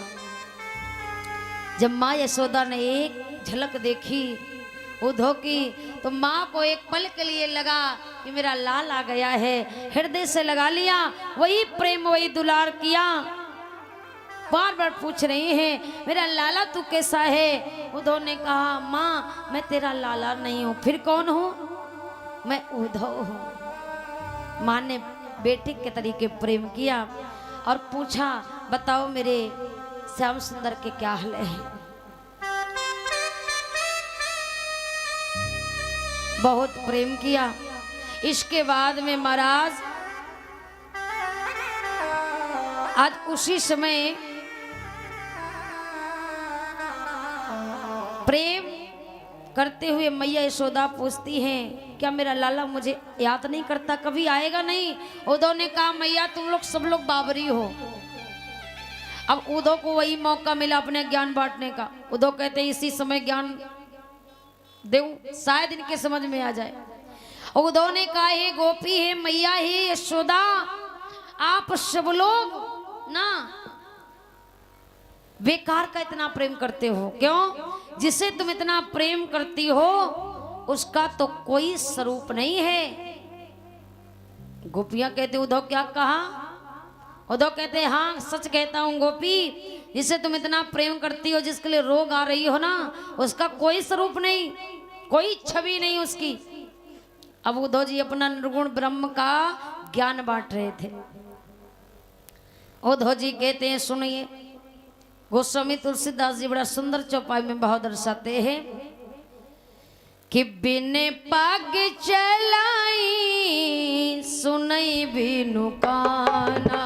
जब माँ यशोदा ने एक झलक देखी उद्धव की, तो माँ को एक पल के लिए लगा कि मेरा लाल आ गया है। हृदय से लगा लिया, वही प्रेम वही दुलार किया। बार बार पूछ रही हैं मेरा लाला तू कैसा है। उद्धव ने कहा माँ मैं तेरा लाला नहीं हूँ, फिर कौन हूँ? मैं उद्धव हूँ। माँ ने बेटे के तरीके प्रेम किया और पूछा बताओ मेरे श्याम सुंदर के क्या हाल है। बहुत प्रेम किया। इसके बाद में महाराज आज उसी समय प्रेम करते हुए मैया यशोदा पूछती हैं, क्या मेरा लाला मुझे याद नहीं करता, कभी आएगा नहीं? उद्धव ने कहा, मैया तुम लोग सब लोग बाबरी हो। अब उद्धव को वही मौका मिला अपने ज्ञान बांटने का। उद्धव कहते हैं, इसी समय ज्ञान देऊं, शायद इनके समझ में आ जाए। उद्धव ने कहा, हे गोपी, हे मैया, हे यशोदा, आप सब लोग ना बेकार का इतना प्रेम करते हो। क्यों? जिसे तुम इतना प्रेम करती हो उसका तो कोई स्वरूप नहीं है। गोपियां कहते, उद्धव क्या कहा? उद्धव कहते, हाँ सच कहता हूँ गोपी, जिसे तुम इतना प्रेम करती हो, जिसके लिए रोग आ रही हो ना, उसका कोई स्वरूप नहीं, कोई छवि नहीं उसकी। अब उद्धव जी अपना निर्गुण ब्रह्म का ज्ञान बांट रहे थे। उद्धव जी कहते हैं, सुनिए, गोस्वामी तुलसीदास जी बड़ा सुंदर चौपाई में भाव दर्शाते हैं कि बिने पग चलाई सुनई बिनु काना,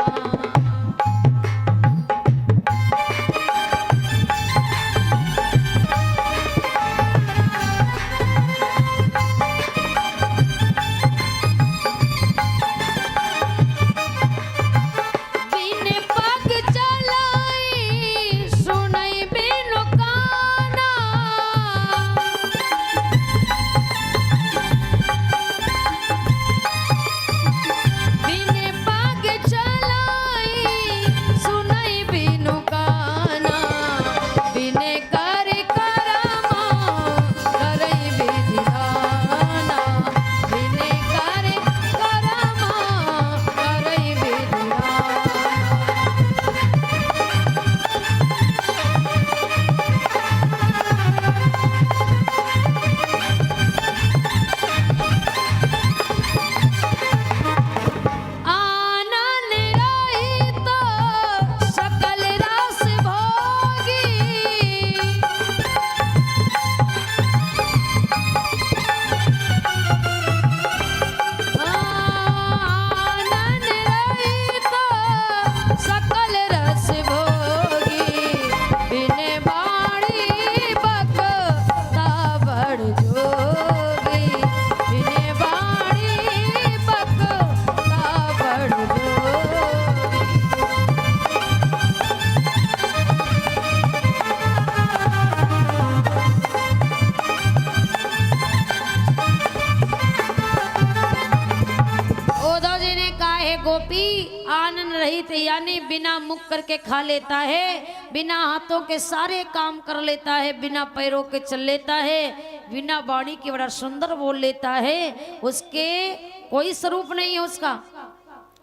गोपी आनंद रहित यानी बिना मुख करके खा लेता है, बिना हाथों के सारे काम कर लेता है, बिना पैरों के चल लेता है, बिना वाणी के बड़ा सुंदर बोल लेता है, उसके कोई स्वरूप नहीं है उसका।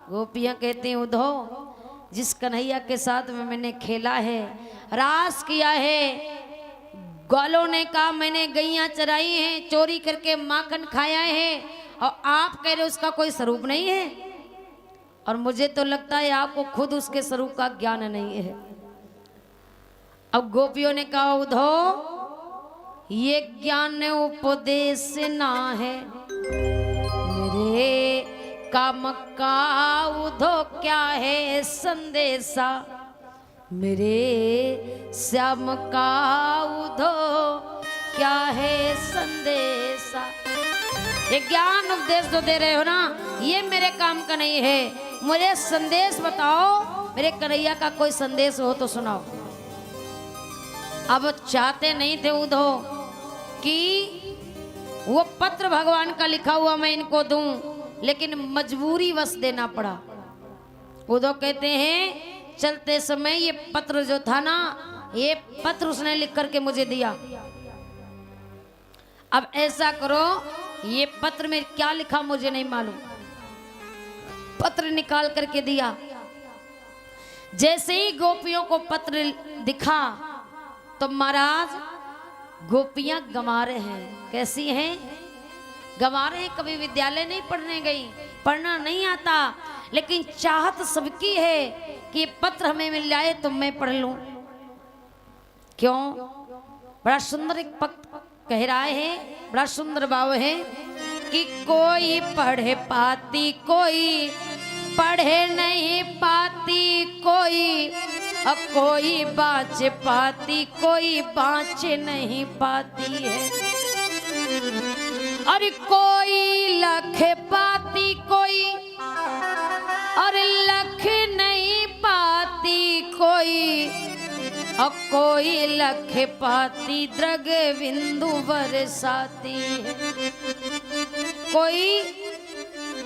गोपियां कहते हैं, उद्धव जिस कन्हैया के साथ में मैंने खेला है, रास किया है, ग्वालों ने कहा मैंने गैया चराई हैं, चोरी करके माखन खाया है, और आप कह रहे उसका कोई स्वरूप नहीं है। और मुझे तो लगता है आपको खुद उसके स्वरूप का ज्ञान नहीं है। अब गोपियों ने कहा, उद्धव ये ज्ञान उपदेश ना है, मेरे काम का उद्धव क्या है संदेशा, मेरे श्याम का उद्धव क्या है संदेशा। ये ज्ञान उपदेश जो दे रहे हो ना, ये मेरे काम का नहीं है, मुझे संदेश बताओ, मेरे कन्हैया का कोई संदेश हो तो सुनाओ। अब चाहते नहीं थे उद्धव कि वो पत्र भगवान का लिखा हुआ मैं इनको दूं, लेकिन मजबूरी वश देना पड़ा। उद्धव कहते हैं, चलते समय ये पत्र जो था ना, ये पत्र उसने लिख करके मुझे दिया। अब ऐसा करो, ये पत्र में क्या लिखा मुझे नहीं मालूम, पत्र निकाल करके दिया। जैसे ही गोपियों को पत्र दिखा तो महाराज गोपियां गंवा रहे हैं। कैसी हैं? गंवा रहे हैं। कभी विद्यालय नहीं पढ़ने गई, पढ़ना नहीं आता, लेकिन चाहत सबकी है कि पत्र हमें मिल जाए तो मैं पढ़ लूं। क्यों? बड़ा सुंदर एक पक्त कह रहा है, बड़ा सुंदर भाव है कि कोई पढ़े पाती, कोई पढ़े नहीं पाती, कोई कोई बाँच पाती कोई बाँच नहीं पाती है। अरे कोई लख पाती कोई और लख नहीं पाती कोई, और कोई लख पाती द्रग बिंदु बरसाती है। कोई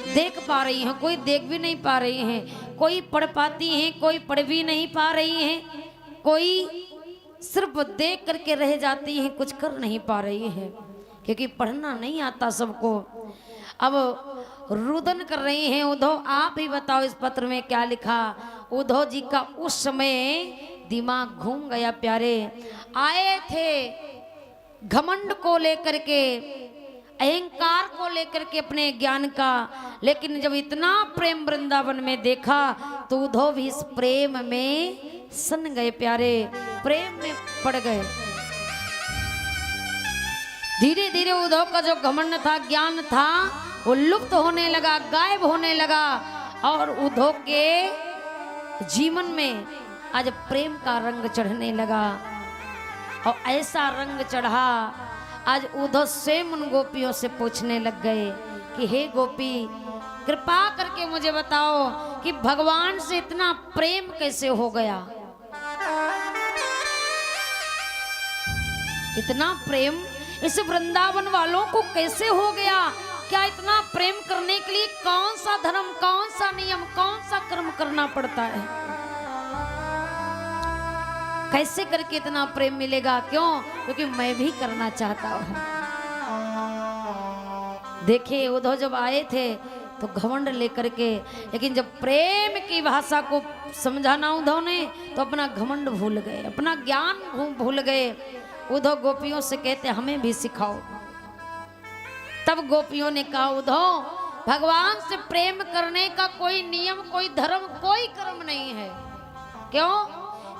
देख पा रही है कोई देख भी नहीं पा रही है, कोई पढ़ पाती है कोई पढ़ भी नहीं पा रही है, कोई सिर्फ देख करके रह जाती है कुछ कर नहीं पा रही है, क्योंकि पढ़ना नहीं आता सबको। अब रुदन कर रही हैं उद्धव, आप ही बताओ इस पत्र में क्या लिखा। उद्धव जी का उस समय दिमाग घूम गया प्यारे। आए थे घमंड को लेकर के, अहंकार को लेकर के अपने ज्ञान का, लेकिन जब इतना प्रेम वृंदावन में देखा तो उद्धव भी इस प्रेम में सन गए प्यारे, प्रेम में पड़ गए। धीरे धीरे उद्धव का जो घमंड था ज्ञान था वो लुप्त होने लगा, गायब होने लगा, और उद्धव के जीवन में आज प्रेम का रंग चढ़ने लगा। और ऐसा रंग चढ़ा आज उद्धव स्वयं उन गोपियों से पूछने लग गए कि हे गोपी कृपा करके मुझे बताओ कि भगवान से इतना प्रेम कैसे हो गया, इतना प्रेम इस वृंदावन वालों को कैसे हो गया। क्या इतना प्रेम करने के लिए कौन सा धर्म कौन सा नियम कौन सा कर्म करना पड़ता है, कैसे करके इतना प्रेम मिलेगा। क्यों? क्योंकि मैं भी करना चाहता हूं। देखिए उद्धव जब आए थे तो घमंड लेकर के, लेकिन जब प्रेम की भाषा को समझाना उद्धव ने तो अपना घमंड भूल गए, अपना ज्ञान भूल गए। उद्धव गोपियों से कहते हमें भी सिखाओ। तब गोपियों ने कहा उद्धव भगवान से प्रेम करने का कोई नियम कोई धर्म कोई कर्म नहीं है। क्यों?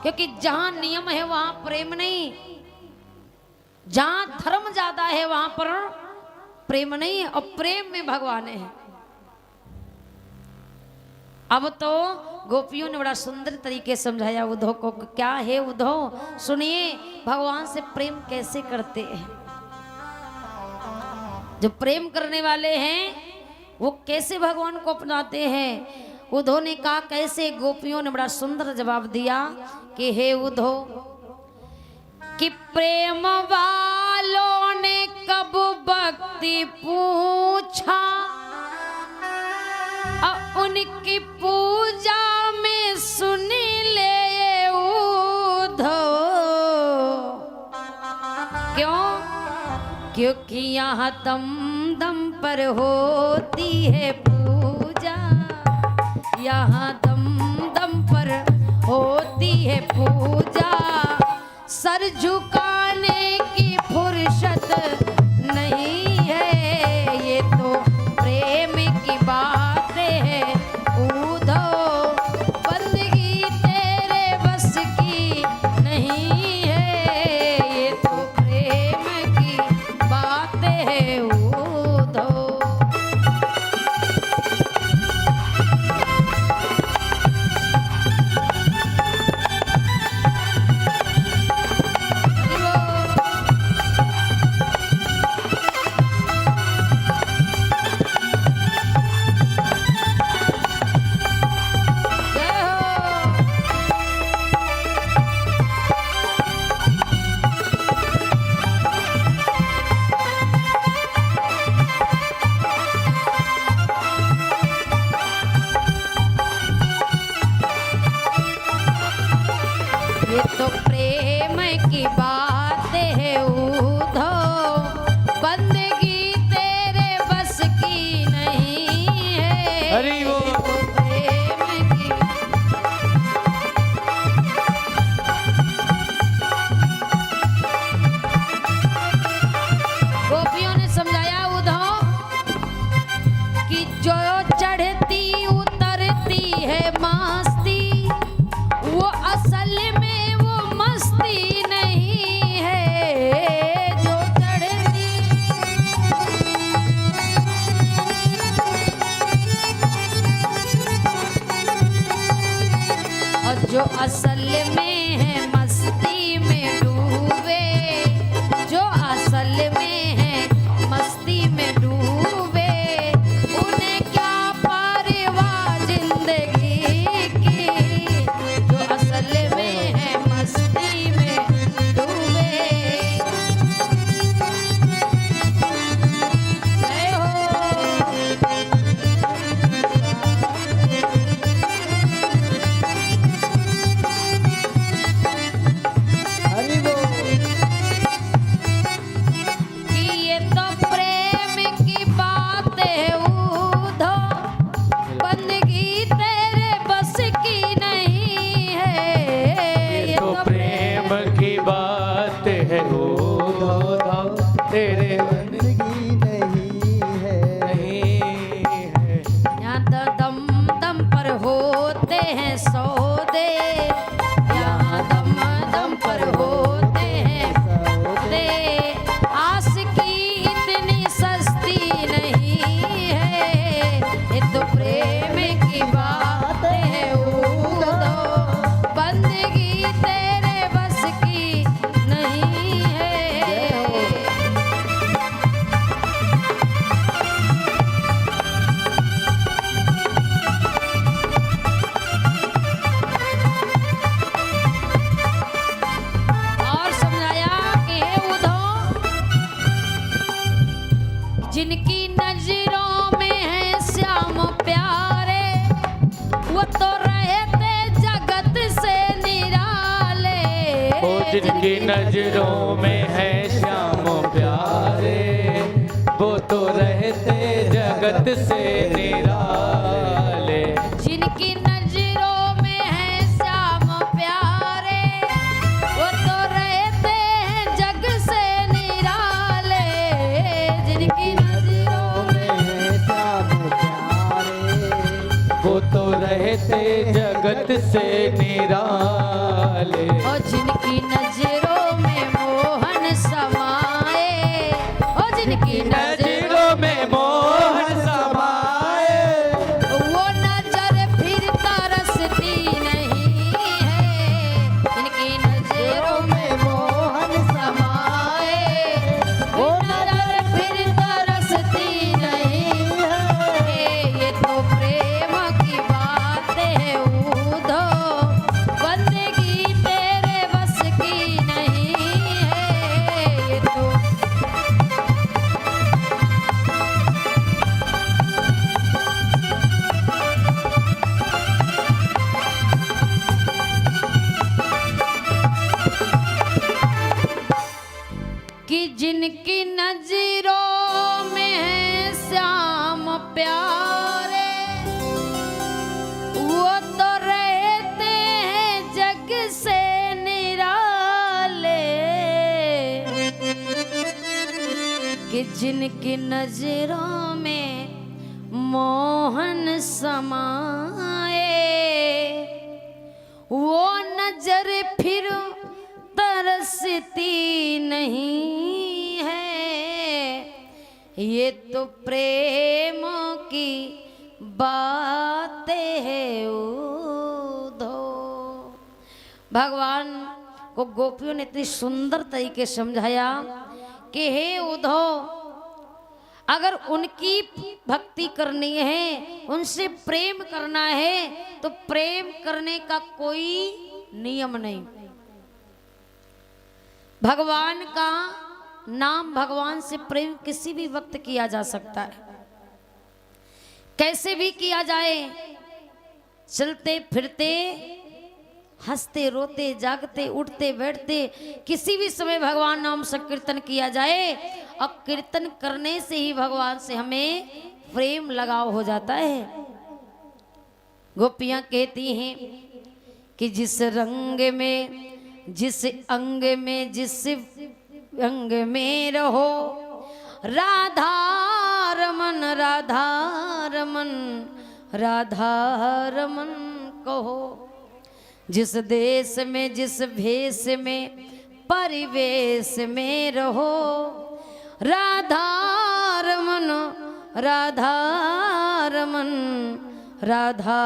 क्योंकि जहां नियम है वहां प्रेम नहीं, जहां धर्म ज्यादा है वहां पर प्रेम नहीं है, और प्रेम में भगवान है। अब तो गोपियों ने बड़ा सुंदर तरीके समझाया उद्धव को। क्या है उद्धव सुनिए, भगवान से प्रेम कैसे करते हैं, जो प्रेम करने वाले हैं वो कैसे भगवान को अपनाते हैं। उद्धव ने कहा कैसे, गोपियों ने बड़ा सुंदर जवाब दिया कि हे उद्धव कि प्रेम वालों ने कब भक्ति पूछा, उनकी पूजा में सुन ले उद्धव। क्यों? क्योंकि यहाँ दम दम पर होती है पूजा, यहाँ दम दम पर होती है पूजा, सर झुकाने की फुर्सत नहीं है। ये तो प्रेम की बात है उद्धव, बंदगी तेरे बस की नहीं है। ये तो प्रेम की बात है उद्धव। ये तो प्रेम की बात है उद्धव, बंदगी तेरे बस की नहीं है। हरि बोल। ये तो प्रेम की। गोपियों ने समझाया उद्धव कि जो चढ़ती उतरती है मस्ती, वो असल में वो मस्ती नहीं है। जो चढ़ती और जो असल जिनकी नजरों में है श्याम प्यारे, वो तो रहते जगत से निराले। ओ जिनकी नजरों में है श्याम प्यारे, वो तो रहते जगत से निराले। जिनकी नजरों में है श्याम प्यारे, वो तो रहते हैं जग से निराले। जिनकी नजरों में है श्याम प्यारे, वो तो रहते जगत से निराले। और जिनकी नजरों में मोहन समाए, और जिनकी नजरों में मोहन समाए, वो नजर फिर तरसती नहीं है। जिनकी नजरों में मोहन समाए, वो नजर फिर तरसती नहीं है। ये तो प्रेम की बात है उधो, बंदगी तेरे बस की नहीं है। ये तो कि जिनकी नजरों में है श्याम प्यारे, वो तो रहते हैं जग से निराले। कि जिनकी नजरों में मोहन समाए, वो नजर फिर तरसती नहीं है। ये तो प्रेम की बातें है उधो। भगवान को गोपियों ने इतनी सुंदर तरीके से समझाया कि हे उधो, अगर उनकी भक्ति करनी है, उनसे प्रेम करना है, तो प्रेम करने का कोई नियम नहीं। भगवान का नाम, भगवान से प्रेम किसी भी वक्त किया जा सकता है, कैसे भी किया जाए। चलते फिरते, हंसते रोते, जागते उठते बैठते, किसी भी समय भगवान नाम संकीर्तन किया जाए, और कीर्तन करने से ही भगवान से हमें प्रेम लगाव हो जाता है। गोपियां कहती हैं कि जिस रंग में, जिस अंग में, जिस अंग में रहो, राधा रमन, राधा रमन, राधा रमन कहो। जिस देश में, जिस भेष में, परिवेश में रहो, राधा रमन, राधा रमन, राधा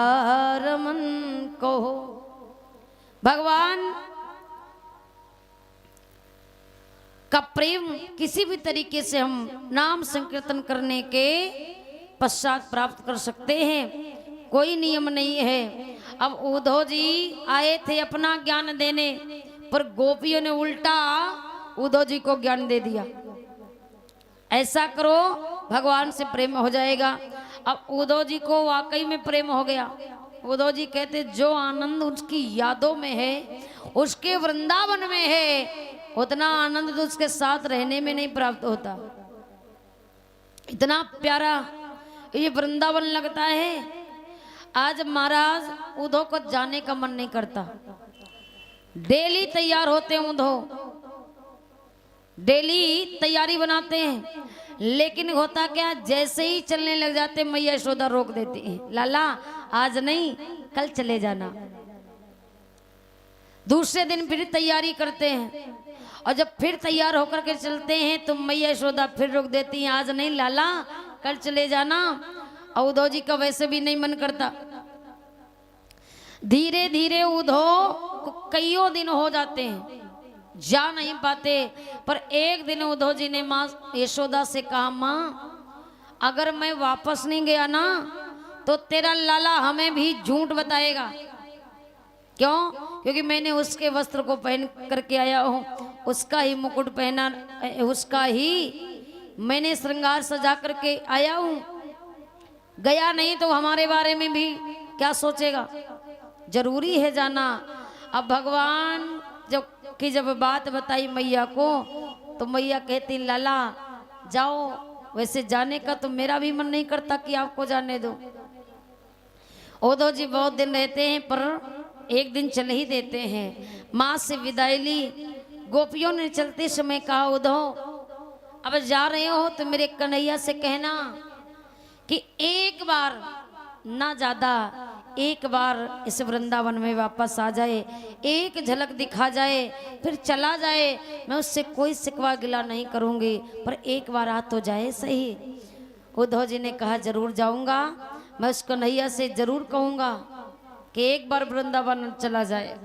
रमन कहो। भगवान का प्रेम किसी भी तरीके से हम नाम संकीर्तन करने के पश्चात प्राप्त कर सकते हैं, कोई नियम नहीं है। अब उद्धव जी आए थे अपना ज्ञान देने, पर गोपियों ने उल्टा उद्धव जी को ज्ञान दे दिया, ऐसा करो भगवान से प्रेम हो जाएगा। अब उद्धव जी को वाकई में प्रेम हो गया। उद्धव जी कहते जो आनंद उसकी यादों में है, उसके वृंदावन में है, उतना आनंद तो उसके साथ रहने में नहीं प्राप्त होता। इतना प्यारा ये वृंदावन लगता है। आज महाराज उद्धव को जाने का मन नहीं करता, डेली तैयार होते हैं उद्धव, डेली तैयारी बनाते हैं, लेकिन होता क्या, जैसे ही चलने लग जाते मैया यशोदा रोक देती है, लाला आज नहीं कल चले जाना। दूसरे दिन फिर तैयारी करते हैं, और जब फिर तैयार होकर के चलते हैं तो मैया यशोदा फिर रोक देती हैं, आज नहीं लाला कल चले जाना। और उद्धव जी का वैसे भी नहीं मन करता। धीरे धीरे उद्धव को कईयों दिन हो जाते हैं, जा नहीं पाते। पर एक दिन उद्धव जी ने माँ यशोदा से कहा, माँ अगर मैं वापस नहीं गया ना तो तेरा लाला हमें भी झूठ बताएगा। क्यों? क्योंकि मैंने उसके वस्त्र को पहन करके आया हूँ, उसका ही मुकुट पहना, उसका ही मैंने श्रृंगार सजा करके आया हूं, गया नहीं तो हमारे बारे में भी क्या सोचेगा, जरूरी है जाना। अब भगवान जब बात बताई मैया को तो मैया कहती लाला जाओ, वैसे जाने का तो मेरा भी मन नहीं करता कि आपको जाने दो। उद्धव जी बहुत दिन रहते हैं पर एक दिन चल ही देते हैं। माँ से विदाई ली, गोपियों ने चलते समय कहा उद्धव अब जा रहे हो तो मेरे कन्हैया से कहना कि एक बार ना ज्यादा एक बार इस वृंदावन में वापस आ जाए, एक झलक दिखा जाए फिर चला जाए, मैं उससे कोई सिकवा गिला नहीं करूंगी, पर एक बार आ तो जाए सही। उद्धव जी ने कहा जरूर जाऊंगा, मैं उस कन्हैया से जरूर कहूंगा कि एक बार वृंदावन चला जाए।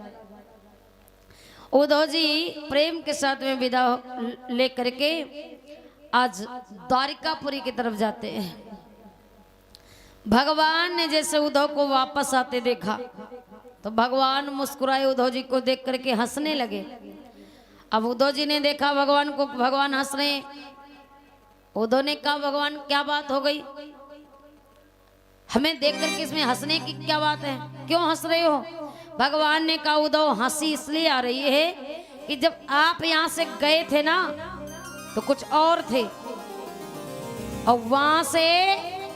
उद्धव जी प्रेम के साथ में विदा लेकर के आज द्वारिकापुरी की तरफ जाते हैं। भगवान ने जैसे उद्धव को वापस आते देखा तो भगवान मुस्कुराए, उद्धव जी को देख करके हंसने लगे। अब उद्धव जी ने देखा भगवान को, भगवान हंस रहे। उद्धव ने कहा भगवान क्या बात हो गई, हमें देख करके इसमें हंसने की क्या बात है, क्यों हंस रहे हो? भगवान ने कहा उद्धव हंसी इसलिए आ रही है कि जब आप यहाँ से गए थे ना तो कुछ और थे और वहां से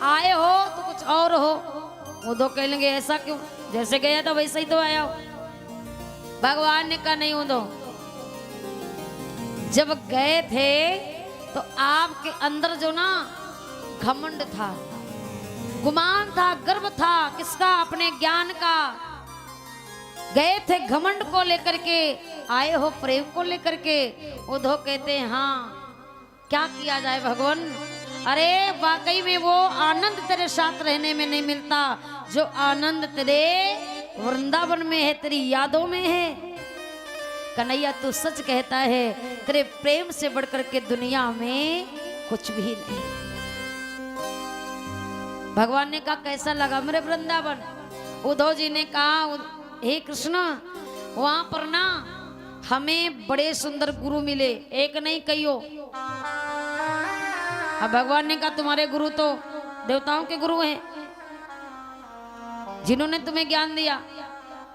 आए हो तो कुछ और हो। उद्धव कहेंगे ऐसा क्यों, जैसे गया था वैसे ही तो आया हो। भगवान ने कहा नहीं उद्धव, जब गए थे तो आपके अंदर जो ना घमंड था, गुमान था, गर्व था, किसका? अपने ज्ञान का। गए थे घमंड को लेकर के, आए हो प्रेम को लेकर के। उद्धव कहते हैं हाँ क्या किया जाए भगवान, अरे वाकई में वो आनंद तेरे साथ रहने में नहीं मिलता जो आनंद तेरे वृंदावन में है, तेरी यादों में है। कन्हैया तू सच कहता है, तेरे प्रेम से बढ़कर के दुनिया में कुछ भी नहीं। भगवान ने कहा कैसा लगा मेरे वृंदावन? उद्धव जी ने कहा हे कृष्ण वहां पर ना हमें बड़े सुंदर गुरु मिले, एक नहीं कईयों। अब भगवान ने कहा तुम्हारे गुरु तो देवताओं के गुरु हैं जिन्होंने तुम्हें ज्ञान दिया।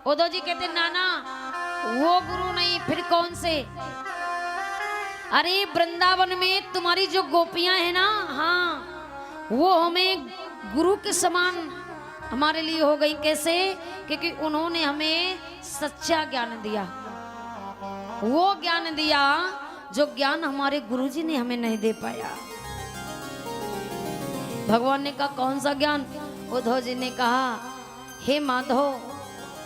उद्धव जी कहते नाना वो गुरु नहीं, फिर कौन से? अरे वृंदावन में तुम्हारी जो गोपियां हैं ना, हाँ वो हमें गुरु के समान हमारे लिए हो गई। कैसे? क्योंकि उन्होंने हमें सच्चा ज्ञान दिया, वो ज्ञान दिया जो ज्ञान हमारे गुरुजी ने हमें नहीं दे पाया। भगवान ने कहा कौन सा ज्ञान? उद्धव जी ने कहा हे माधव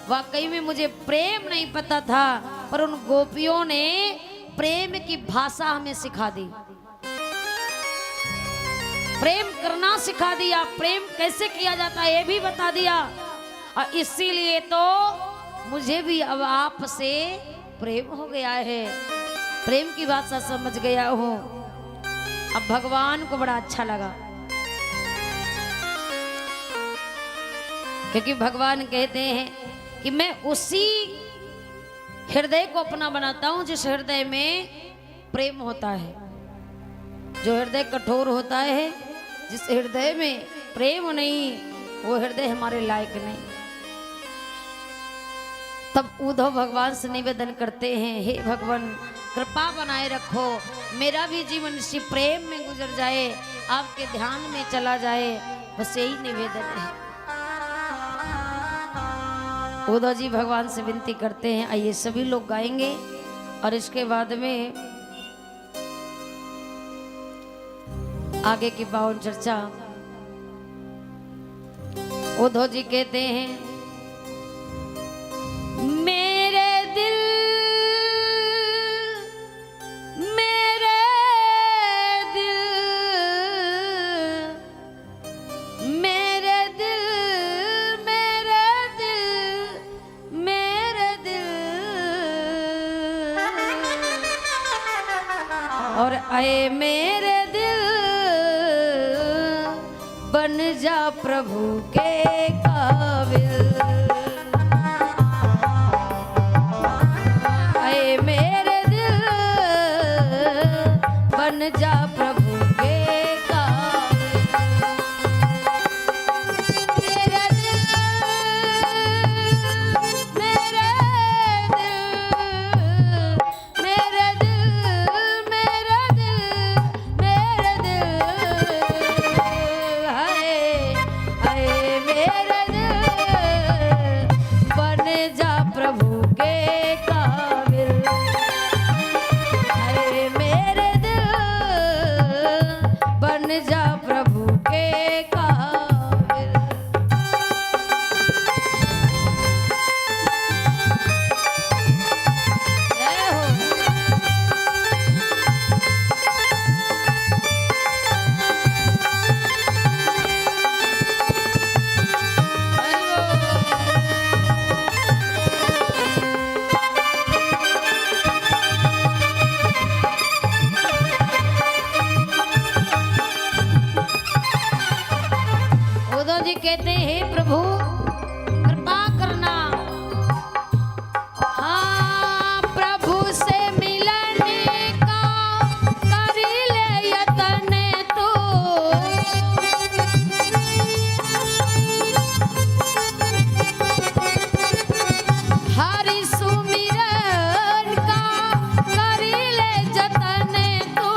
वाकई में मुझे प्रेम नहीं पता था, पर उन गोपियों ने प्रेम की भाषा हमें सिखा दी, प्रेम करना सिखा दिया, प्रेम कैसे किया जाता है ये भी बता दिया। और इसीलिए तो मुझे भी अब आपसे प्रेम हो गया है, प्रेम की भाषा समझ गया हूँ। अब भगवान को बड़ा अच्छा लगा क्योंकि भगवान कहते हैं कि मैं उसी हृदय को अपना बनाता हूं जिस हृदय में प्रेम होता है। जो हृदय कठोर होता है, जिस हृदय में प्रेम नहीं, वो हृदय हमारे लायक नहीं। तब उद्धव भगवान से निवेदन करते हैं हे भगवान कृपा बनाए रखो, मेरा भी जीवन इसी प्रेम में गुजर जाए, आपके ध्यान में चला जाए, बस यही निवेदन है। उद्धव जी भगवान से विनती करते हैं। आइए सभी लोग गाएंगे और इसके बाद में आगे की पावन चर्चा। उद्धव जी कहते हैं मेरे दिल मेरे दिल मेरे दिल मेरे दिल मेरे दिल और आए मेरे दिल बन जा प्रभु के काबिल। आए मेरे दिल बन जा प्रभु के बन जा प्रभु के काबिल। जय हो। उद्धव जी कहते हैं प्रभु कृपा करना, हाँ प्रभु से मिलने का कर ले यतन तू। हरि सुमिरन का कर ले जतन तू।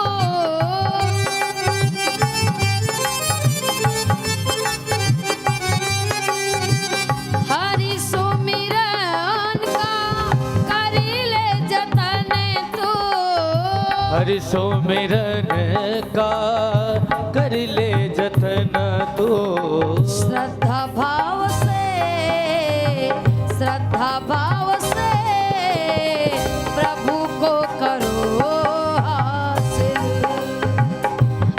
हरि सुमिरन का कर ले जतन तू। हरि सुमिरन का कर ले जतन तू। श्रद्धा भाव से प्रभु को करो हासिल।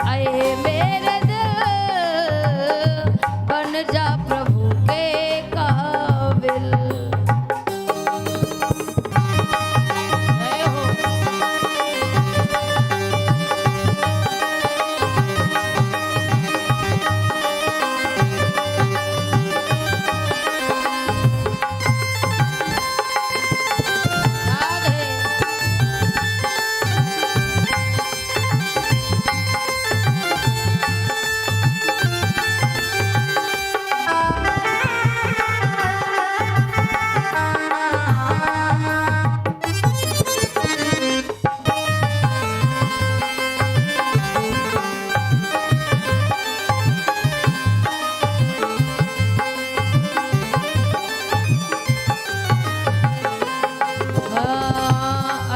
आए मेरे दिल बन जा प्रभु के काबिल। जय हो। राधे।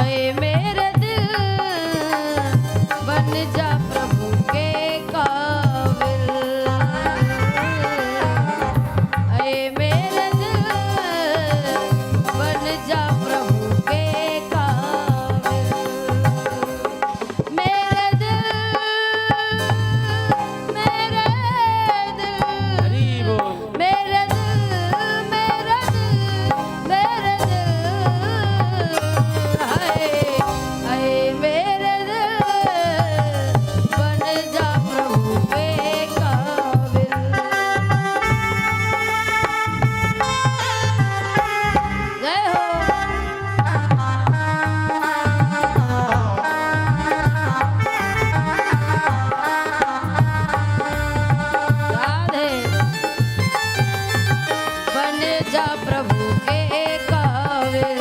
आए मेरे दिल बन जा प्रभु के काबिल। आए मेरे दिल बन जा प्रभु के काबिल। मेरे दिल मेरे दिल हरि बोल। मेरे दिल मेरे दिल मेरे दिल। हाय हाय मेरे दिल बन जा प्रभु के काबिल। जय हो। राधे। बन जा प्रभु के काबिल।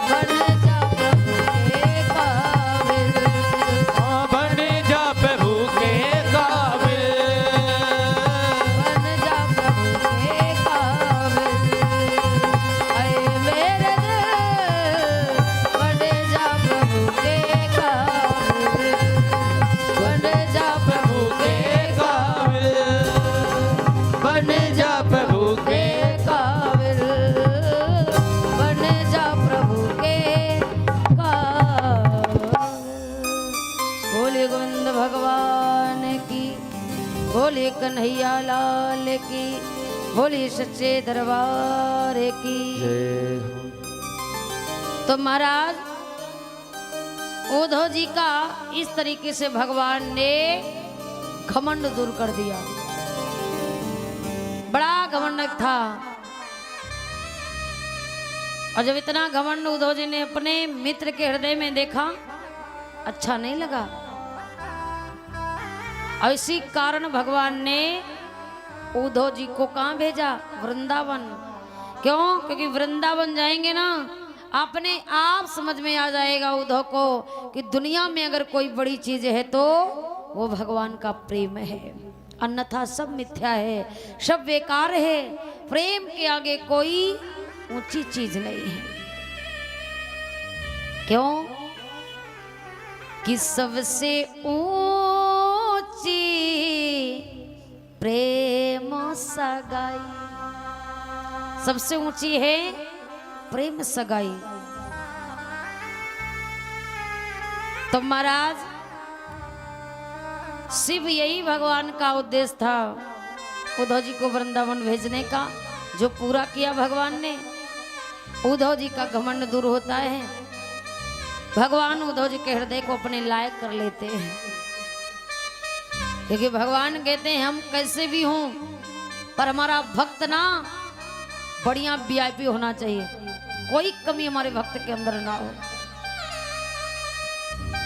बन जा प्रभु के काबिल। बन जा प्रभु के काबिल। बन जा प्रभु के काबिल। आए मेरे दिल बन जा प्रभु के काबिल। बन जा प्रभु के काबिल। बन जा प्रभु के काबिल। बन जा प्रभु के काबिल। बोले गोविंद भगवान की, बोले कन्हैया लाल की, बोले सच्चे दरबार की। जय हो। तो महाराज उद्धव जी का इस तरीके से भगवान ने घमंड दूर कर दिया। बड़ा घमंड था, और जब इतना घमंड उद्धव जी ने अपने मित्र के हृदय में देखा, अच्छा नहीं लगा। और इसी कारण भगवान ने उद्धव जी को कहाँ भेजा? वृंदावन। क्यों? क्योंकि वृंदावन जाएंगे ना, अपने आप समझ में आ जाएगा उद्धव को कि दुनिया में अगर कोई बड़ी चीज है तो वो भगवान का प्रेम है, अन्यथा सब मिथ्या है, सब बेकार है। प्रेम के आगे कोई ऊंची चीज नहीं है। क्यों? कि सबसे ऊंची प्रेम सगाई, सबसे ऊंची है प्रेम सगाई। तो महाराज शिव यही भगवान का उद्देश्य था उद्धव जी को वृंदावन भेजने का, जो पूरा किया भगवान ने। उद्धव जी का घमंड दूर होता है, भगवान उद्धव जी के हृदय को अपने लायक कर लेते हैं, क्योंकि भगवान कहते हैं हम कैसे भी हों पर हमारा भक्त ना बढ़िया वीआईपी होना चाहिए, कोई कमी हमारे भक्त के अंदर ना हो।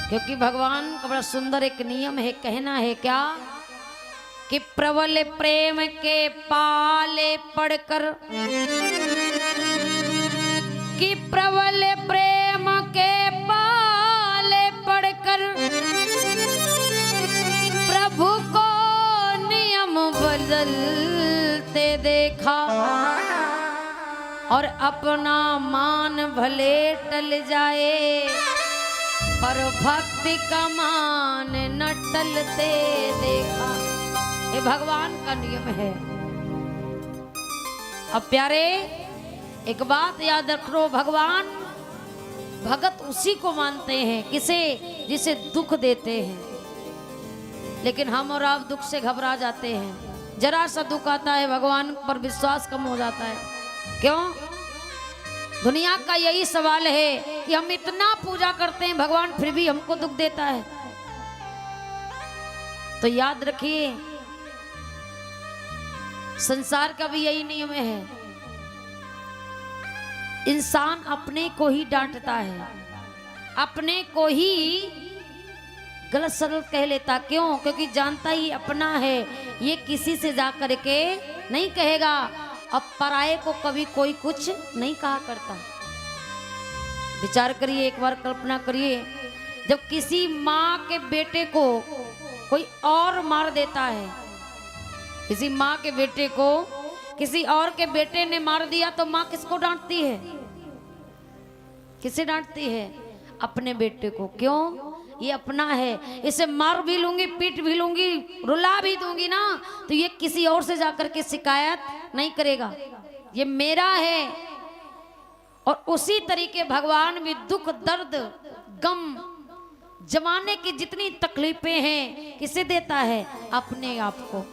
क्योंकि भगवान का बड़ा सुंदर एक नियम है, कहना है क्या कि प्रबल प्रेम के पाले पढ़कर, कि प्रबल प्रेम के पाले पढ़कर प्रभु को नियम बदलते देखा, और अपना मान भले टल जाए पर भक्ति का मान न टलते देखा। ये भगवान का नियम है। अब प्यारे एक बात याद रखो, भगवान भगत उसी को मानते हैं किसे, जिसे दुख देते हैं। लेकिन हम और आप दुख से घबरा जाते हैं, जरा सा दुख आता है भगवान पर विश्वास कम हो जाता है। क्यों? दुनिया का यही सवाल है कि हम इतना पूजा करते हैं भगवान फिर भी हमको दुख देता है। तो याद रखिए संसार का भी यही नियम है, इंसान अपने को ही डांटता है, अपने को ही गलत सलत कह लेता। क्यों? क्योंकि जानता ही अपना है, ये किसी से जा करके नहीं कहेगा। अब पराये को कभी कोई कुछ नहीं कहा करता। विचार करिए, एक बार कल्पना करिए, जब किसी माँ के बेटे को कोई और मार देता है, किसी माँ के बेटे को किसी और के बेटे ने मार दिया, तो माँ किसको डांटती है? किसे डांटती है? अपने बेटे को। क्यों? ये अपना है, इसे मार भी लूंगी, पीट भी लूंगी, रुला भी दूंगी ना, तो ये किसी और से जाकर के शिकायत नहीं करेगा, ये मेरा है। और उसी तरीके भगवान भी दुख दर्द गम जमाने की जितनी तकलीफें हैं किसे देता है? अपने आप को,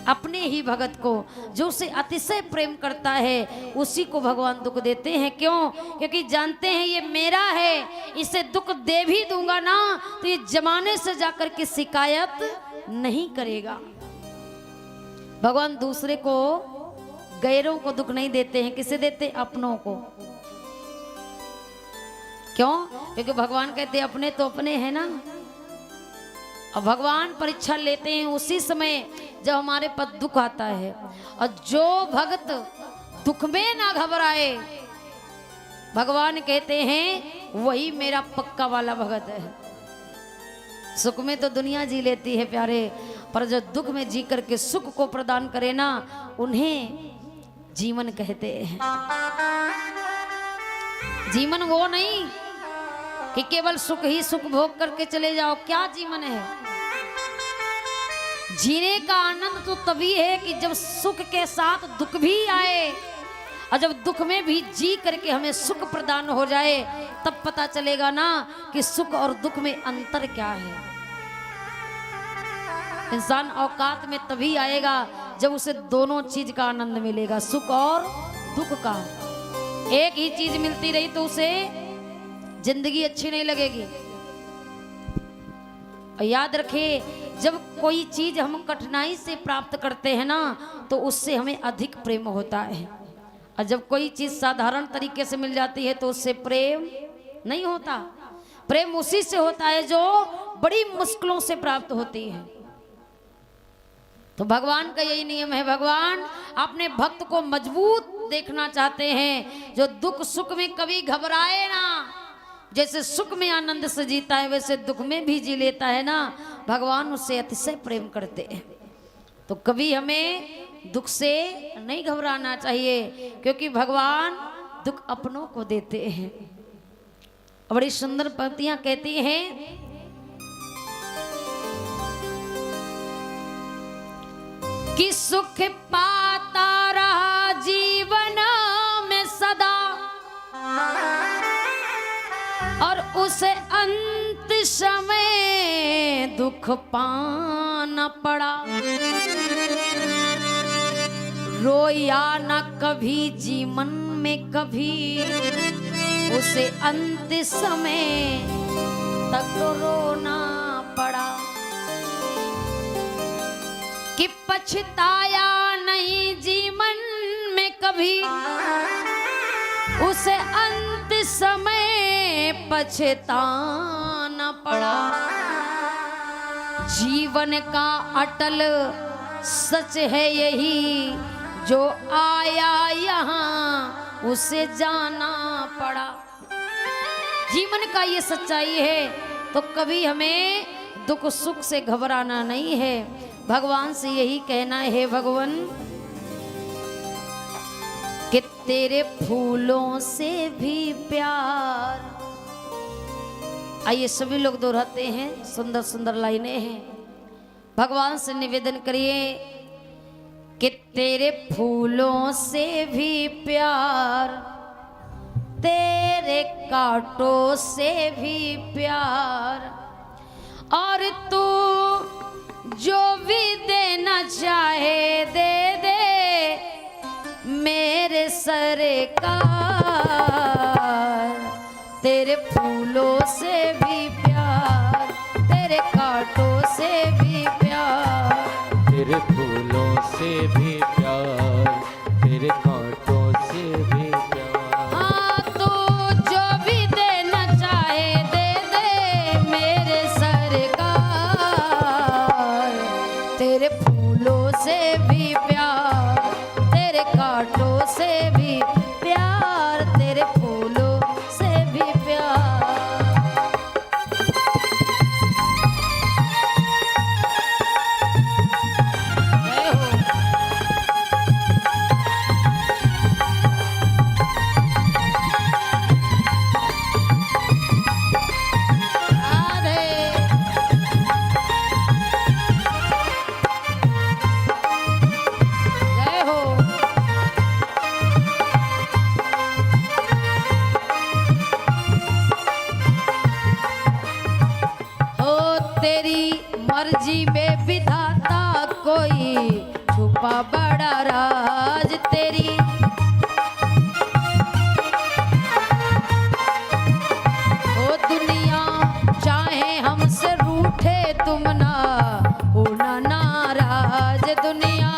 अपने ही भगत को, जो उसे अतिशय प्रेम करता है उसी को भगवान दुख देते हैं। क्यों? क्योंकि जानते हैं ये मेरा है, इसे दुख दे भी दूंगा ना तो ये जमाने से जाकर के शिकायत नहीं करेगा। भगवान दूसरे को, गैरों को दुख नहीं देते हैं, किसे देते? अपनों को। क्यों? क्योंकि भगवान कहते हैं अपने तो अपने हैं ना। और भगवान परीक्षा लेते हैं उसी समय जब हमारे पर दुख आता है। और जो भक्त दुख में ना घबराए, भगवान कहते हैं वही मेरा पक्का वाला भगत है। सुख में तो दुनिया जी लेती है प्यारे, पर जो दुख में जी करके सुख को प्रदान करे ना, उन्हें जीवन कहते हैं। जीवन वो नहीं कि केवल सुख ही सुख भोग करके चले जाओ, क्या जीवन है? जीने का आनंद तो तभी है कि जब सुख के साथ दुख भी आए, और जब दुख में भी जी करके हमें सुख प्रदान हो जाए, तब पता चलेगा ना कि सुख और दुख में अंतर क्या है। इंसान औकात में तभी आएगा जब उसे दोनों चीज का आनंद मिलेगा, सुख और दुख का। एक ही चीज मिलती रही तो उसे जिंदगी अच्छी नहीं लगेगी। और याद रखिए, जब कोई चीज हम कठिनाई से प्राप्त करते हैं ना, तो उससे हमें अधिक प्रेम होता है। और जब कोई चीज साधारण तरीके से मिल जाती है तो उससे प्रेम नहीं होता। प्रेम उसी से होता है जो बड़ी मुश्किलों से प्राप्त होती है। तो भगवान का यही नियम है, भगवान अपने भक्त को मजबूत देखना चाहते हैं, जो दुख सुख में कभी घबराए ना। जैसे सुख में आनंद से जीता है वैसे दुख में भी जी लेता है ना, भगवान उससे अतिशय प्रेम करते हैं। तो कभी हमें दुख से नहीं घबराना चाहिए, क्योंकि भगवान दुख अपनों को देते हैं। बड़ी सुंदर पंक्तियां कहती हैं, कि सुख पाता रहा जीवन में सदा और उसे अंत समय दुख पाना पड़ा। रोया न कभी जीवन में कभी, उसे अंत समय तक रोना पड़ा। कि पछताया नहीं जीवन में कभी, उसे अंत समय पछताना पड़ा। जीवन का अटल सच है यही, जो आया यहाँ उसे जाना पड़ा। जीवन का ये सच्चाई है, तो कभी हमें दुख सुख से घबराना नहीं है। भगवान से यही कहना है, भगवान कि तेरे फूलों से भी प्यार। आइए सभी लोग दोहराते हैं, सुंदर सुंदर लाइनें हैं। भगवान से निवेदन करिए कि तेरे फूलों से भी प्यार, तेरे कांटों से भी प्यार, और तू जो भी देना चाहे दे दे मेरे सरकार। तेरे फूलों से भी प्यार, तेरे कांटों से भी प्यार, तेरे फूलों से भी प्यार, तेरे कांटों से भी प्यार। हाँ तू जो भी देना चाहे दे दे मेरे सरकार। तेरे फूलों से भी प्यार, तेरे कांटों से भी प्यार, तेरे फूलों से भी प्यार। जय हो। राधे। जय हो। हो तेरी मर्जी में विधाता कोई छुपा बड़ा राज। तेरी ओ दुनिया चाहे हमसे रूठे तुम ना होना नाराज। दुनिया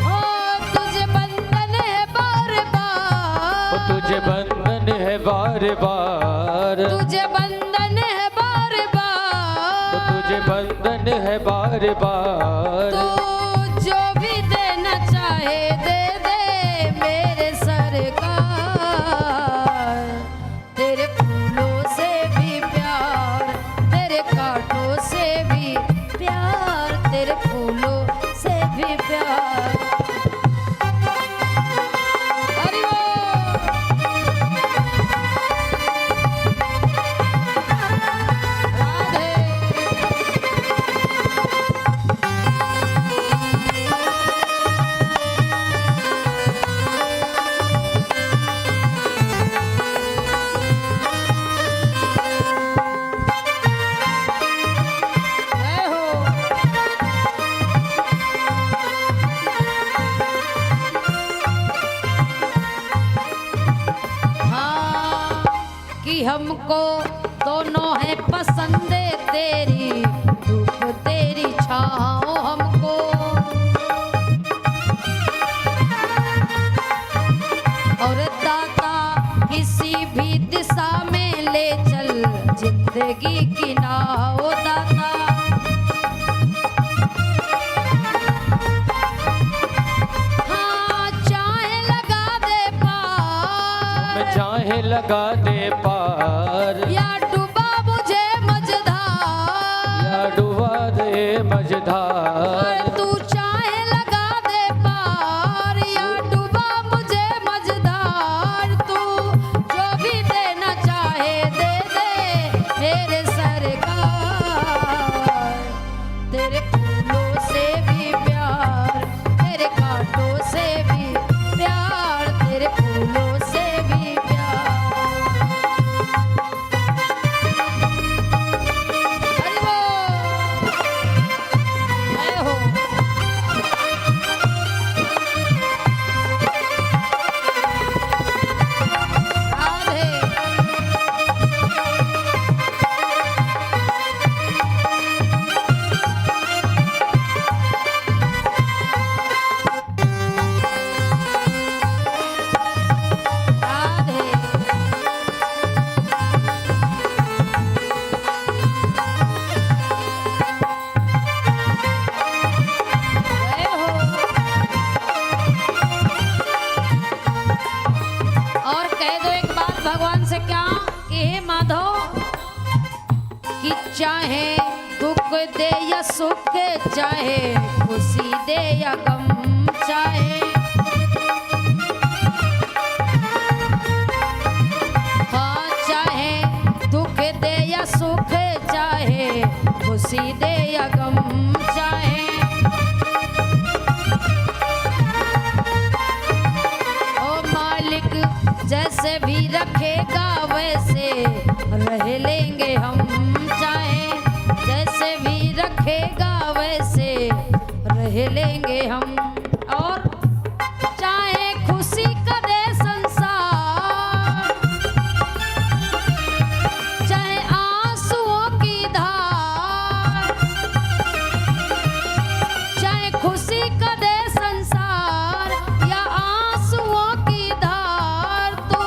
ओ तुझे बंधन है बार ओ बार, तुझे बंधन है बार बार, तुझे बंधन है बार ओ तुझे बार। बंधन है बार बार। तू जो भी देना चाहे दे दे मेरे सरकार। तेरे फूलों से भी प्यार, तेरे कांटों से भी प्यार, तेरे फूलों से भी प्यार। हरि बोल। राधे। जय हो। हाँ कि हमको दोनों है पसंद तेरी धूप तेरी छाँव हमको। और दाता किसी भी दिशा में ले चल जिंदगी की नाव। दाता हाँ चाहे लगा दे मैं पार, चाहे लगा दे पार, या डूबा मुझे मझधार। या डुबा दे मझधार। और तू चाहे लगा दे पार, या डूबा मुझे मझधार। तू जो भी देना चाहे दे दे मेरे सरकार। हे माधव कि चाहे दुख दे या सुख, चाहे खुशी दे या गम, चाहे हाँ चाहे दुख दे या सुख, चाहे खुशी दे या गम, चाहे ओ मालिक जैसे भी रखेगा वैसे रह लेंगे हम, चाहे जैसे भी रखेगा वैसे रह लेंगे हम। और चाहे खुशी का दे संसार, चाहे आंसुओं की धार, चाहे खुशी का दे संसार या आंसुओं की धार, तू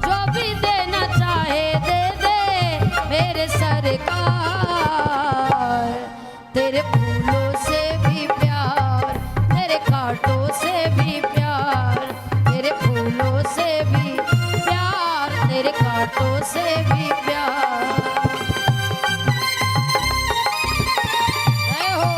जो भी देना चाहे दे दे मेरे सरकार। तेरे फूलों से भी प्यार, तेरे कांटों से भी प्यार, तेरे फूलों से भी प्यार, तेरे कांटों से भी प्यार। जय हो।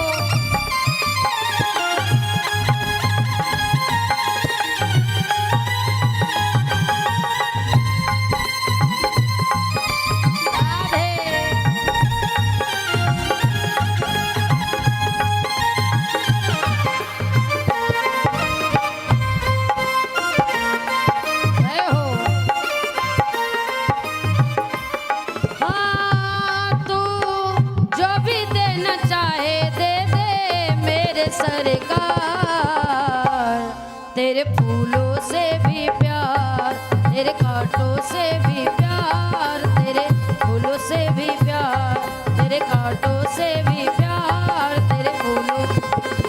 जय हो। हाँ तू जो भी देना चाहे दे दे मेरे सरकार। तेरे फूलों से भी प्यार, तेरे कांटों से भी प्यार, तेरे फूलों से भी प्यार, तेरे कांटों से भी प्यार, तेरे फूलों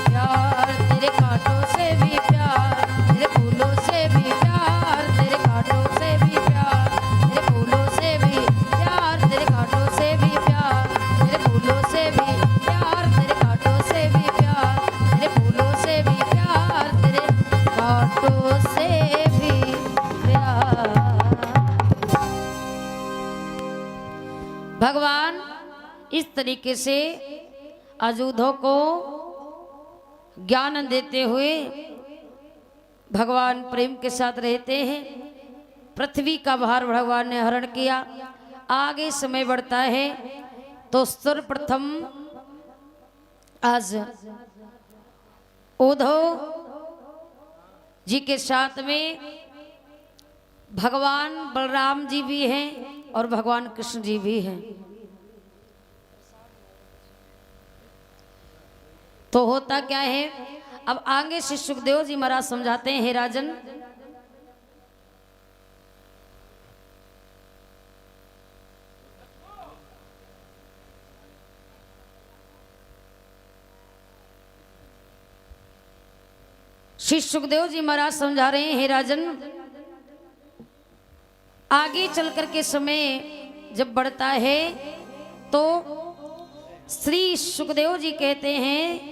प्यार, तेरे कांटों से भी प्यार, तेरे फूलों से भी प्यार, तेरे कांटों से भी प्यार, तेरे फूलों से भी प्यार, तेरे कांटों से भी प्यार, तेरे फूलों से भी प्यार, तेरे कांटों से भी प्यार, तेरे फूलों से भी प्यार, तेरे कांटों से भी प्यार। भगवान इस तरीके से अजूधों को ज्ञान देते हुए भगवान प्रेम के साथ रहते हैं। पृथ्वी का भार भगवान ने हरण किया। आगे समय बढ़ता है तो सर्वप्रथम आज उद्धव जी के साथ में भगवान बलराम जी भी हैं और भगवान कृष्ण जी भी हैं। तो होता क्या है, अब आगे श्री सुखदेव जी महाराज समझाते हैं, हे राजन श्री सुखदेव जी महाराज समझा रहे हैं, हे राजन आगे चल कर के समय जब बढ़ता है तो श्री सुखदेव जी कहते हैं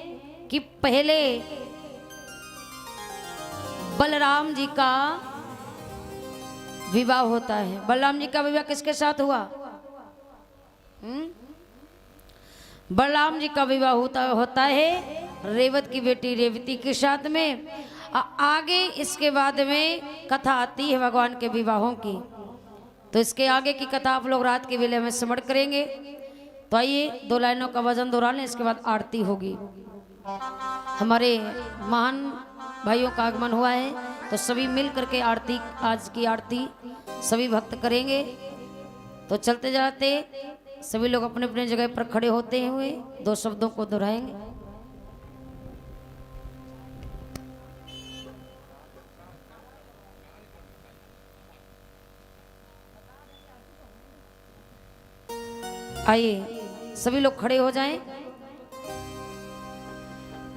कि पहले बलराम जी का विवाह होता है। बलराम जी का विवाह किसके साथ हुआ? बलराम जी का विवाह होता है रेवत की बेटी रेवती के साथ में। आगे इसके बाद में कथा आती है भगवान के विवाहों की। तो इसके आगे की कथा आप लोग रात के वेले में स्मरण करेंगे। तो आइए 2 लाइनों का वजन दोहरा लें, इसके बाद आरती होगी। हमारे महान भाइयों का आगमन हुआ है तो सभी मिल करके आरती, आज की आरती सभी भक्त करेंगे। तो चलते जाते सभी लोग अपने अपने जगह पर खड़े होते हुए 2 शब्दों को दोहराएंगे। आइए सभी लोग खड़े हो जाएं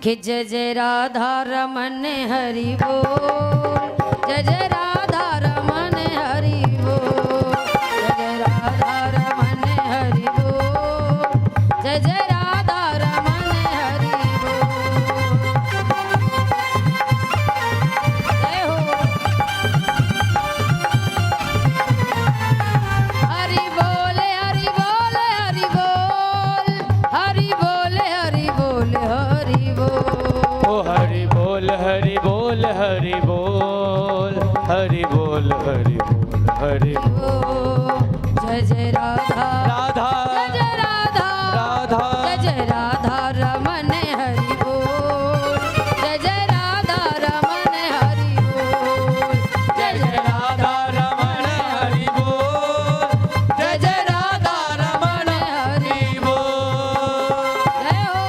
कि जय जय राधा रमन हरि बोल, जय जय राधा रमन हरि बोल, जय जय राधा रमन हरि बोल, जय जय राधा रमन हरि बोल। जय हो। हरि हरि बोल हरि बोल हरि बोल हरि बोल। जय जय राधा राधा जय जय राधा राधा जय जय राधा रमन हरि बोल। जय जय राधा रमन हरि बोल। जय जय राधा रमण हरि बोल जय जय राधा रमण हरि बोल। जय हो।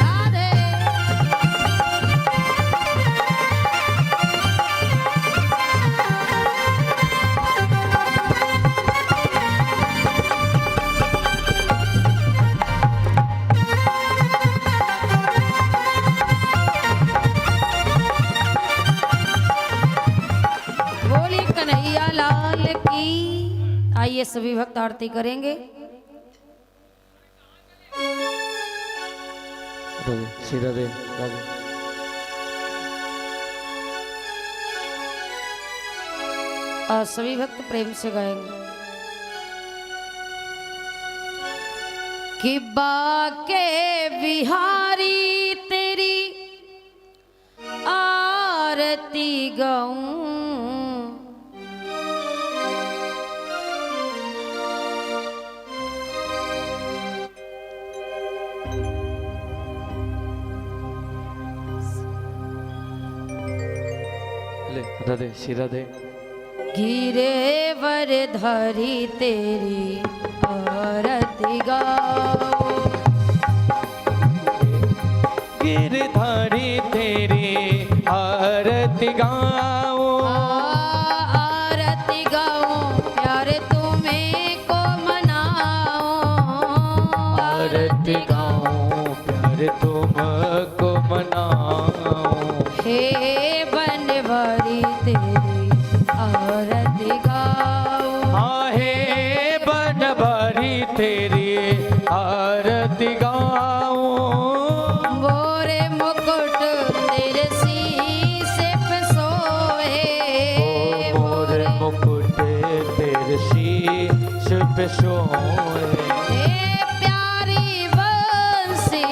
राधे बोलिए कन्हैया लाल की। आइए सभी भक्त आरती करेंगे। राधे श्री राधे राधे। सभी भक्त प्रेम से गाएंगे कि बाके बिहारी तेरी आरती गाऊं। ले राधे श्री राधे। गिरे वर धरी तेरी आरती गाऊं। गिरधारी तेरी आरती गाऊं। आरती गाऊं प्यारे तुम्हें को मनाऊं। आरती गाऊं प्यार तुमको मनाऊं। हे बनवारी तेरी आरती गाऊं। हाँ हे बनवारी तेरी आरती गाऊं। गोरे मुकुट तेरे शीश पे सोए। ओ मोर मुकुट तेरे शीश पे सोए। हे प्यारी बंसी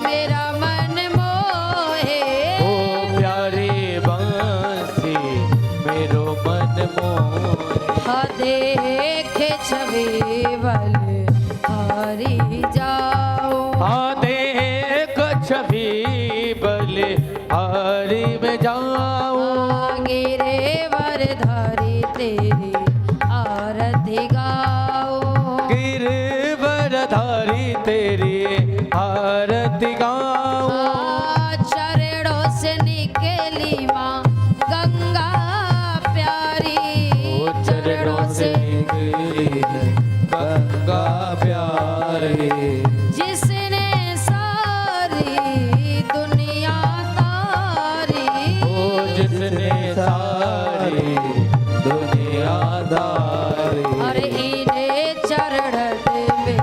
मेरा मन मोहे। ओ प्यारी बांसी मेरो मन मोहे। हाँ देखे छवि बल हारी जाओ। हाँ देख छवि बल हारी में जाऊं। गिरे वर धारी तेरी आरती गाओ। गिरवरधारी तेरी आरती गाऊं। चरणों से निकली माँ गंगा प्यारी। ओ चरणों से निकली है गंगा प्यारी। जिसने सारी दुनिया तारी। ओ जिसने सारी दुनिया दारी। अरे इन्हें चरण में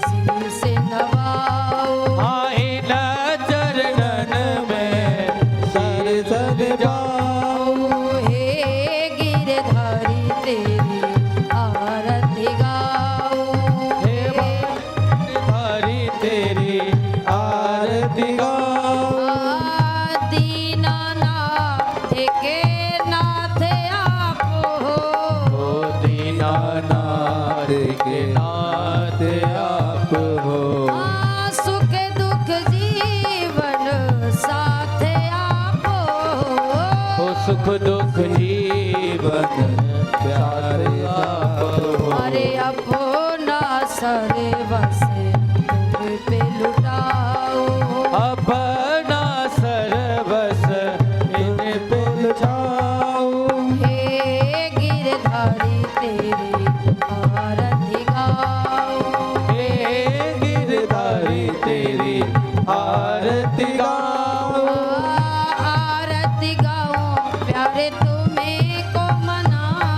शीश नवाओ। हाँ इन चरणन में शीश जाऊं। हे गिरधारी तेरी आरती गाओ। हे गिरधारी तेरी आरती गाऊं। दीनानाथ के नाथ आप हो। ओ दीनानाथ के नाथ आप हो। सुख दुख जीवन साथ आप हो। ओ सुख दुख जीवन प्यार आप हो। अरे अपना सरे बसे तुम पे लुटाओ। अपना सर्वस इन पे लुटाऊं। हे गिरधारी तेरी आरती गाओ। हे गिरधारी तेरी आरती गाऊं। आरती गाओ प्यारे तुम्हें को मनाओ।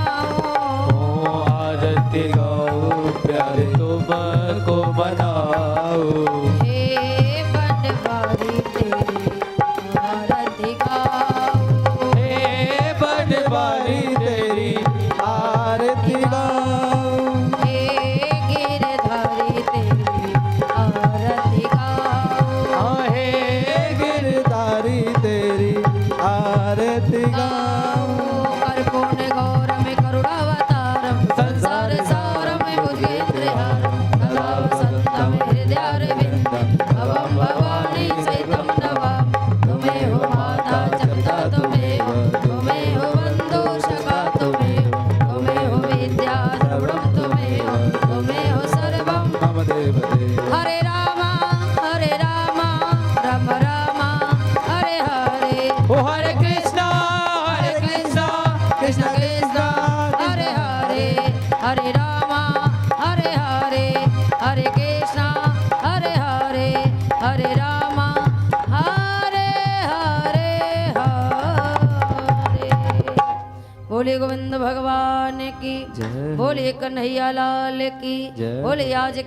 हरि तेरी आरती गाऊं। कर्पूर्ण गौरम करुणावतारम संसार सारम भुजगेन्द्रहारम सदा वसंतम हृदयारविंदम भवम भवानी सहितम नमामि। तुम्हें हो माता पिता तुम्हें हो बंधु सखा तुम्हें हो विद्या द्रविड़म तुम्हें हो सर्वम मम देव देव। हरे राम राम राम हरे हरे ओ हरे कृष्णा कृष्ण कृष्ण हरे हरे हरे राम हरे हरे हरे कृष्णा हरे हरे हरे राम हरे हरे हरे। बोले गोविंद भगवान की जय। बोले कन्हैया लाल की जय। बोले आज के